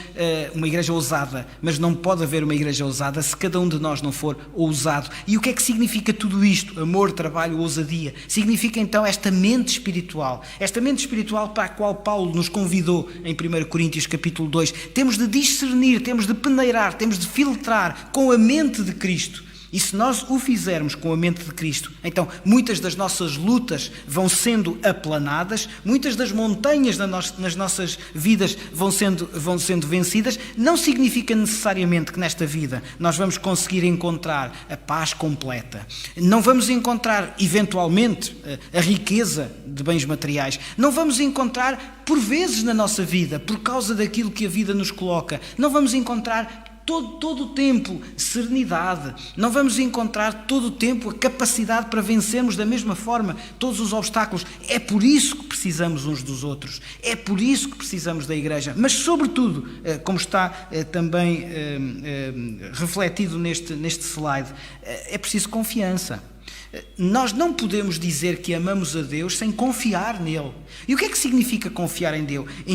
uma igreja ousada. Mas não pode haver uma igreja ousada se cada um de nós não for ousado. E o que é que significa tudo isto? Amor, trabalho, ousadia. Significa, então, esta mente espiritual. Esta mente espiritual para a qual Paulo nos convidou em 1 Coríntios capítulo 2. Temos de discernir, temos de peneirar, temos de filtrar com a mente de Cristo. E se nós o fizermos com a mente de Cristo, então muitas das nossas lutas vão sendo aplanadas, muitas das montanhas nas nossas vidas vão sendo vencidas. Não significa necessariamente que nesta vida nós vamos conseguir encontrar a paz completa. Não vamos encontrar, eventualmente, a riqueza de bens materiais. Não vamos encontrar, por vezes na nossa vida, por causa daquilo que a vida nos coloca, não vamos encontrar todo o tempo serenidade, não vamos encontrar todo o tempo a capacidade para vencermos da mesma forma todos os obstáculos. É por isso que precisamos uns dos outros, é por isso que precisamos da igreja, mas sobretudo, como está também refletido neste slide, é preciso confiança. Nós não podemos dizer que amamos a Deus sem confiar nele. E o que é que significa confiar em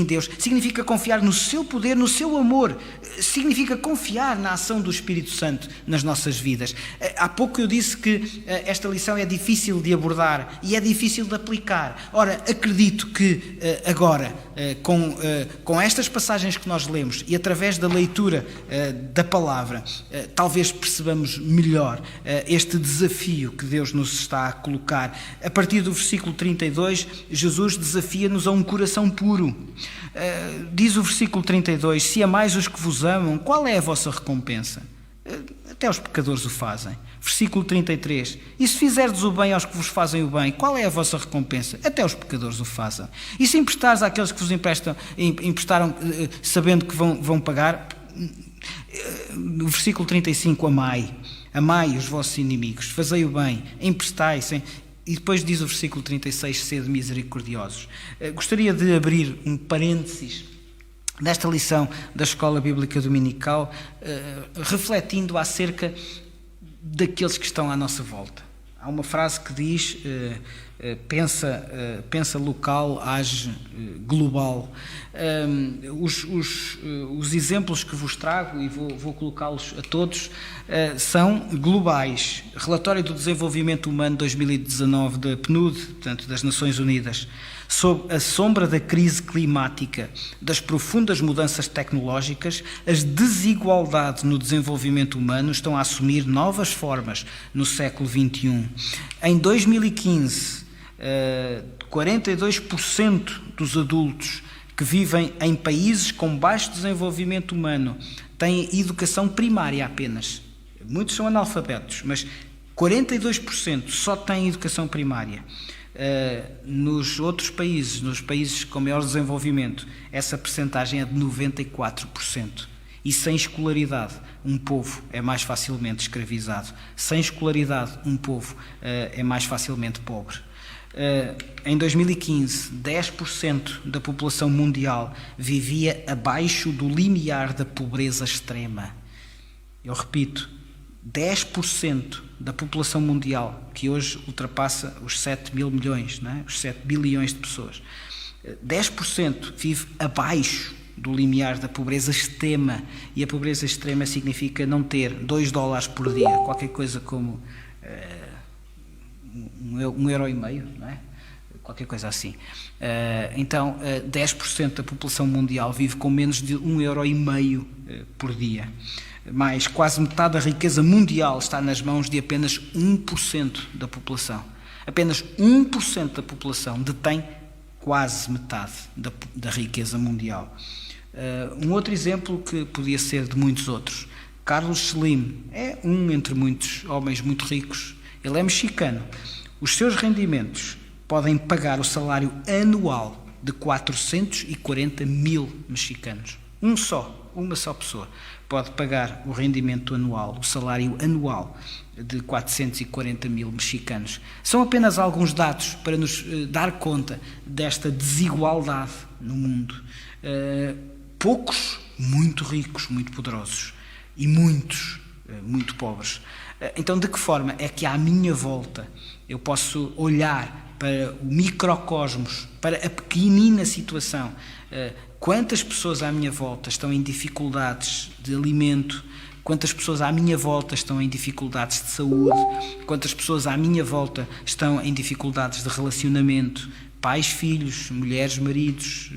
Deus? Significa confiar no seu poder, no seu amor. Significa confiar na ação do Espírito Santo nas nossas vidas. Há pouco eu disse que esta lição é difícil de abordar e é difícil de aplicar. Ora, acredito que agora, com estas passagens que nós lemos e através da leitura da palavra, talvez percebamos melhor este desafio que Deus nos está a colocar. A partir do versículo 32, Jesus desafia-nos a um coração puro. Diz o versículo 32: se amais os que vos amam, qual é a vossa recompensa? Até os pecadores o fazem. Versículo 33: e se fizerdes o bem aos que vos fazem o bem, qual é a vossa recompensa? Até os pecadores o fazem. E se emprestares àqueles que vos emprestaram sabendo que vão pagar? No versículo 35, amai os vossos inimigos, fazei o bem, emprestai. E depois diz o versículo 36, sede misericordiosos. Gostaria de abrir um parênteses nesta lição da Escola Bíblica Dominical, refletindo acerca daqueles que estão à nossa volta. Há uma frase que diz: pensa local, age global. Os exemplos que vos trago, e vou colocá-los a todos, são globais. Relatório do Desenvolvimento Humano 2019 da PNUD, portanto, das Nações Unidas. Sob a sombra da crise climática, das profundas mudanças tecnológicas, as desigualdades no desenvolvimento humano estão a assumir novas formas no século XXI. Em 2015, 42% dos adultos que vivem em países com baixo desenvolvimento humano têm educação primária apenas. Muitos são analfabetos, mas 42% só têm educação primária. Nos outros países, nos países com maior desenvolvimento, essa percentagem é de 94%. E sem escolaridade, um povo é mais facilmente escravizado. Sem escolaridade, um povo é mais facilmente pobre. Em 2015, 10% da população mundial vivia abaixo do limiar da pobreza extrema. Eu repito, 10% da população mundial, que hoje ultrapassa os 7 mil milhões, não é? Os 7 bilhões de pessoas, 10% vive abaixo do limiar da pobreza extrema. E a pobreza extrema significa não ter $2 por dia, qualquer coisa como €1,50, não é? qualquer coisa assim. Então, 10% da população mundial vive com menos de 1,5 € por dia. Mais quase metade da riqueza mundial está nas mãos de apenas 1% da população. Apenas 1% da população detém quase metade da riqueza mundial. Um outro exemplo que podia ser de muitos outros. Carlos Slim é um entre muitos homens muito ricos. Ele é mexicano. Os seus rendimentos podem pagar o salário anual de 440 mil mexicanos. Uma só pessoa pode pagar o rendimento anual, o salário anual de 440 mil mexicanos. São apenas alguns dados para nos dar conta desta desigualdade no mundo. Poucos, muito ricos, muito poderosos, e muitos, muito pobres. Então, de que forma é que à minha volta eu posso olhar para o microcosmos, para a pequenina situação? Quantas pessoas à minha volta estão em dificuldades de alimento? Quantas pessoas à minha volta estão em dificuldades de saúde? Quantas pessoas à minha volta estão em dificuldades de relacionamento? Pais, filhos, mulheres, maridos,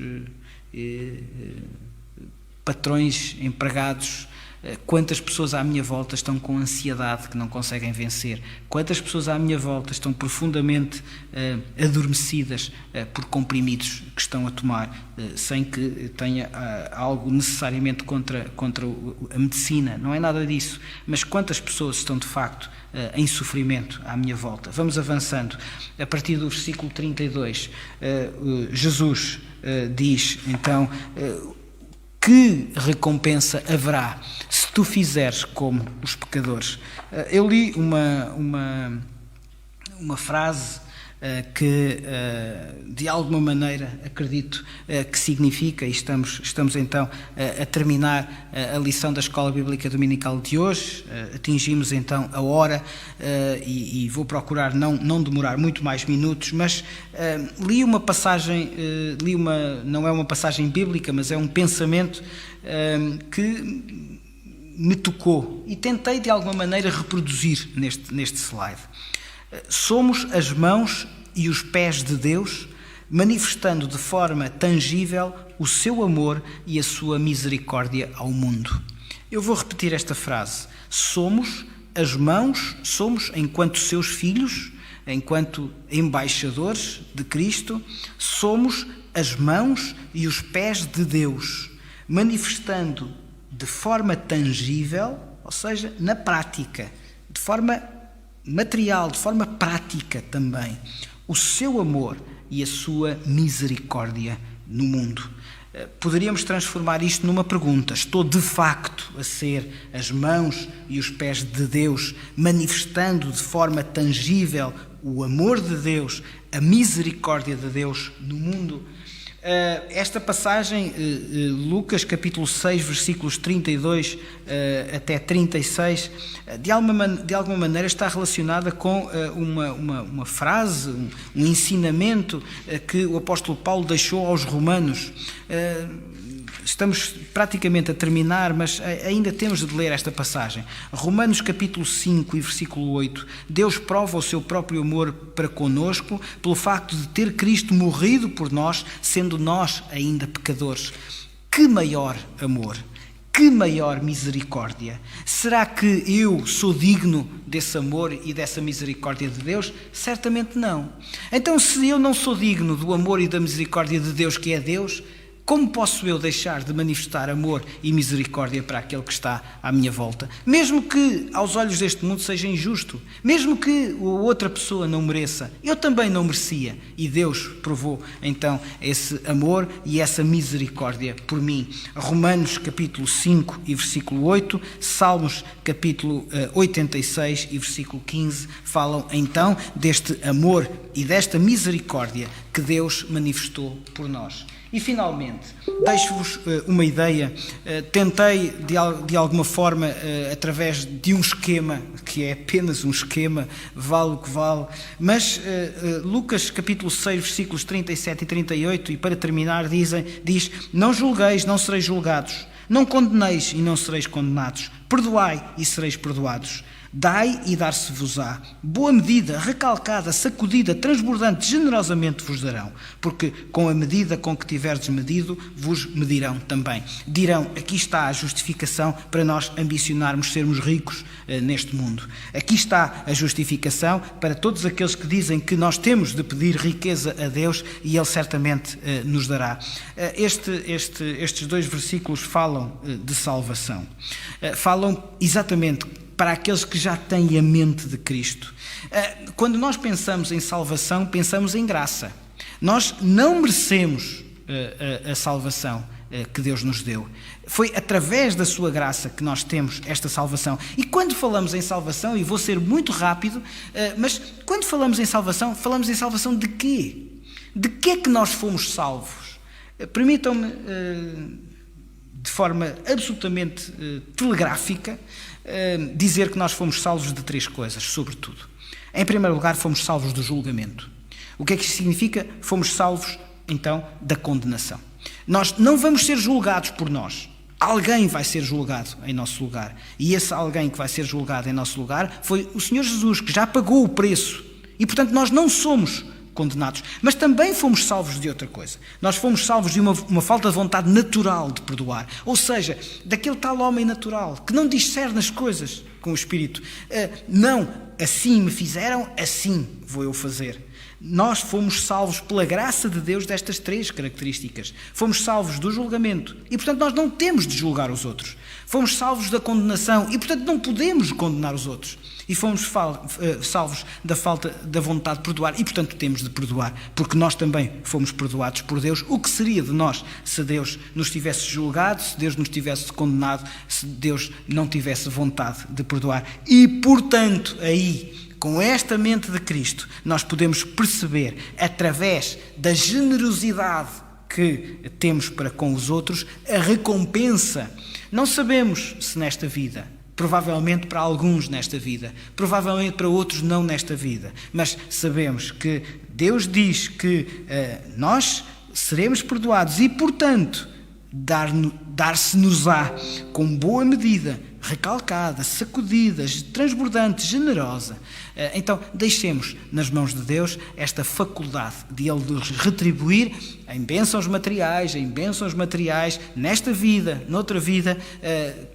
patrões, empregados. Quantas pessoas à minha volta estão com ansiedade que não conseguem vencer? Quantas pessoas à minha volta estão profundamente adormecidas por comprimidos que estão a tomar, sem que tenha algo necessariamente contra a medicina? Não é nada disso. Mas quantas pessoas estão de facto em sofrimento à minha volta? Vamos avançando. A partir do versículo 32, Jesus diz, então, que recompensa haverá se tu fizeres como os pecadores? Eu li uma frase que, de alguma maneira, acredito que significa, e estamos então a terminar a lição da Escola Bíblica Dominical de hoje, atingimos então a hora, e vou procurar não demorar muito mais minutos, mas li uma passagem, não é uma passagem bíblica, mas é um pensamento que me tocou e tentei de alguma maneira reproduzir neste slide. Somos as mãos e os pés de Deus, manifestando de forma tangível o seu amor e a sua misericórdia ao mundo. Eu vou repetir esta frase. Somos as mãos, somos enquanto seus filhos, enquanto embaixadores de Cristo, somos as mãos e os pés de Deus, manifestando de forma tangível, ou seja, na prática, de forma material, de forma prática também, o seu amor e a sua misericórdia no mundo. Poderíamos transformar isto numa pergunta. Estou de facto a ser as mãos e os pés de Deus, manifestando de forma tangível o amor de Deus, a misericórdia de Deus no mundo? Esta passagem, Lucas capítulo 6, versículos 32 até 36, de alguma maneira está relacionada com uma frase, um ensinamento que o apóstolo Paulo deixou aos romanos. Estamos praticamente a terminar, mas ainda temos de ler esta passagem. Romanos capítulo 5 e versículo 8. Deus prova o seu próprio amor para conosco pelo facto de ter Cristo morrido por nós, sendo nós ainda pecadores. Que maior amor! Que maior misericórdia! Será que eu sou digno desse amor e dessa misericórdia de Deus? Certamente não. Então, se eu não sou digno do amor e da misericórdia de Deus, que é Deus, como posso eu deixar de manifestar amor e misericórdia para aquele que está à minha volta? Mesmo que aos olhos deste mundo seja injusto, mesmo que outra pessoa não mereça, eu também não merecia. E Deus provou então esse amor e essa misericórdia por mim. Romanos capítulo 5 e versículo 8, Salmos capítulo 86 e versículo 15 falam então deste amor e desta misericórdia que Deus manifestou por nós. E, finalmente, deixo-vos uma ideia. Tentei, de alguma forma, através de um esquema, que é apenas um esquema, vale o que vale, mas Lucas, capítulo 6, versículos 37 e 38, e para terminar, diz: não julgueis, não sereis julgados, não condeneis e não sereis condenados, perdoai e sereis perdoados. Dai e dar-se-vos-á. Boa medida, recalcada, sacudida, transbordante, generosamente vos darão. Porque com a medida com que tiverdes medido, vos medirão também. Dirão, aqui está a justificação para nós ambicionarmos sermos ricos neste mundo. Aqui está a justificação para todos aqueles que dizem que nós temos de pedir riqueza a Deus e Ele certamente nos dará. Estes dois versículos falam de salvação. Falam exatamente para aqueles que já têm a mente de Cristo. Quando nós pensamos em salvação, pensamos em graça. Nós não merecemos a salvação que Deus nos deu. Foi através da sua graça que nós temos esta salvação. E quando falamos em salvação, e vou ser muito rápido, mas quando falamos em salvação de quê? De que é que nós fomos salvos? Permitam-me, de forma absolutamente telegráfica, dizer que nós fomos salvos de 3 coisas, sobretudo. Em primeiro lugar, fomos salvos do julgamento. O que é que isso significa? Fomos salvos, então, da condenação. Nós não vamos ser julgados por nós. Alguém vai ser julgado em nosso lugar. E esse alguém que vai ser julgado em nosso lugar foi o Senhor Jesus, que já pagou o preço. E, portanto, nós não somos condenados. Mas também fomos salvos de outra coisa. Nós fomos salvos de uma falta de vontade natural de perdoar. Ou seja, daquele tal homem natural que não discerne as coisas com o Espírito. Não, assim me fizeram, assim vou eu fazer. Nós fomos salvos pela graça de Deus destas 3 características. Fomos salvos do julgamento e, portanto, nós não temos de julgar os outros. Fomos salvos da condenação e, portanto, não podemos condenar os outros. E fomos salvos da falta da vontade de perdoar e, portanto, temos de perdoar, porque nós também fomos perdoados por Deus. O que seria de nós se Deus nos tivesse julgado, se Deus nos tivesse condenado, se Deus não tivesse vontade de perdoar? E, portanto, aí, com esta mente de Cristo, nós podemos perceber, através da generosidade que temos para com os outros, a recompensa. Não sabemos se nesta vida, provavelmente para alguns nesta vida, provavelmente para outros não nesta vida, mas sabemos que Deus diz que nós seremos perdoados e, portanto, dar-se-nos-á com boa medida, recalcada, sacudida, transbordante, generosa. Então, deixemos nas mãos de Deus esta faculdade de Ele nos retribuir em bênçãos materiais, nesta vida, noutra vida,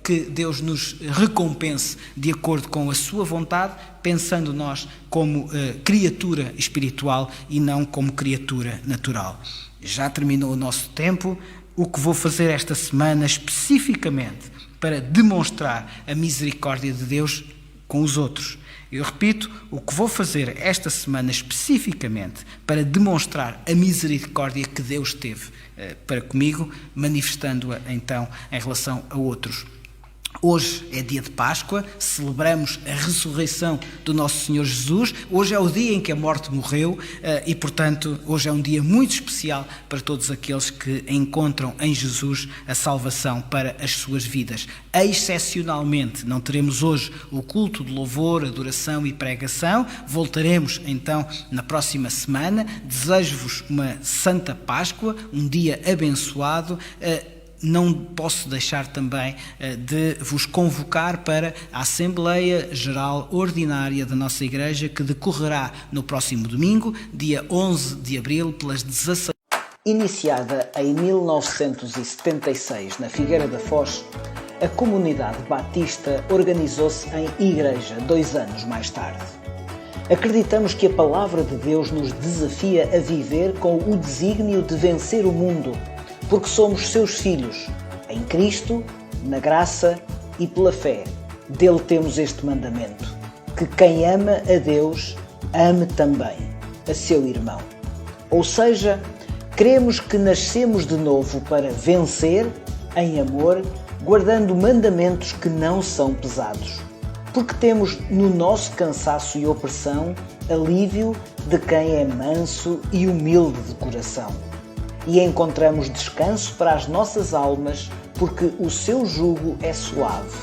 que Deus nos recompense de acordo com a sua vontade, pensando nós como criatura espiritual e não como criatura natural. Já terminou o nosso tempo. O que vou fazer esta semana especificamente para demonstrar a misericórdia de Deus com os outros. Eu repito, o que vou fazer esta semana especificamente para demonstrar a misericórdia que Deus teve para comigo, manifestando-a então em relação a outros. Hoje é dia de Páscoa, celebramos a ressurreição do nosso Senhor Jesus. Hoje é o dia em que a morte morreu e, portanto, hoje é um dia muito especial para todos aqueles que encontram em Jesus a salvação para as suas vidas. Excepcionalmente, não teremos hoje o culto de louvor, adoração e pregação. Voltaremos, então, na próxima semana. Desejo-vos uma Santa Páscoa, um dia abençoado. Não posso deixar também de vos convocar para a Assembleia Geral Ordinária da nossa Igreja, que decorrerá no próximo domingo, dia 11 de abril, pelas 16. Iniciada em 1976 na Figueira da Foz, a comunidade batista organizou-se em igreja 2 anos mais tarde. Acreditamos que a palavra de Deus nos desafia a viver com o desígnio de vencer o mundo, porque somos seus filhos, em Cristo, na graça e pela fé. Dele temos este mandamento, que quem ama a Deus, ame também a seu irmão. Ou seja, cremos que nascemos de novo para vencer, em amor, guardando mandamentos que não são pesados. Porque temos no nosso cansaço e opressão alívio de quem é manso e humilde de coração. E encontramos descanso para as nossas almas, porque o seu jugo é suave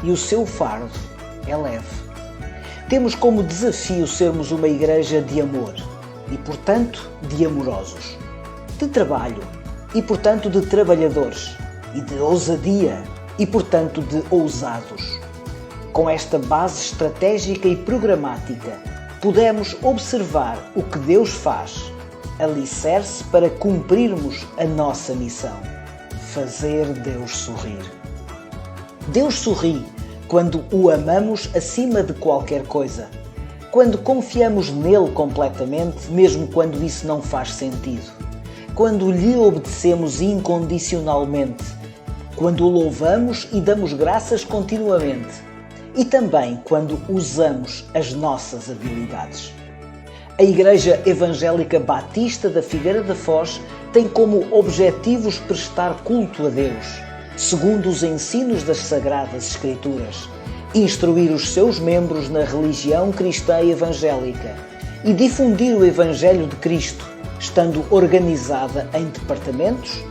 e o seu fardo é leve. Temos como desafio sermos uma igreja de amor e, portanto, de amorosos, de trabalho e, portanto, de trabalhadores, e de ousadia e, portanto, de ousados. Com esta base estratégica e programática, podemos observar o que Deus faz, alicerce para cumprirmos a nossa missão: fazer Deus sorrir. Deus sorri quando o amamos acima de qualquer coisa, quando confiamos nele completamente, mesmo quando isso não faz sentido, quando lhe obedecemos incondicionalmente, quando o louvamos e damos graças continuamente, e também quando usamos as nossas habilidades. A Igreja Evangélica Batista da Figueira da Foz tem como objetivos prestar culto a Deus, segundo os ensinos das Sagradas Escrituras, instruir os seus membros na religião cristã evangélica e difundir o Evangelho de Cristo, estando organizada em departamentos: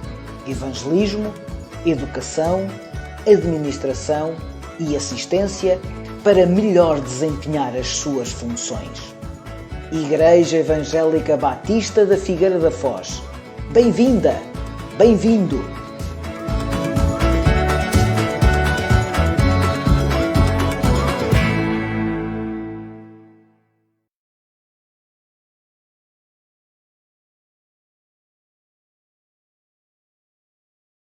evangelismo, educação, administração e assistência, para melhor desempenhar as suas funções. Igreja Evangélica Batista da Figueira da Foz. Bem-vinda, bem-vindo!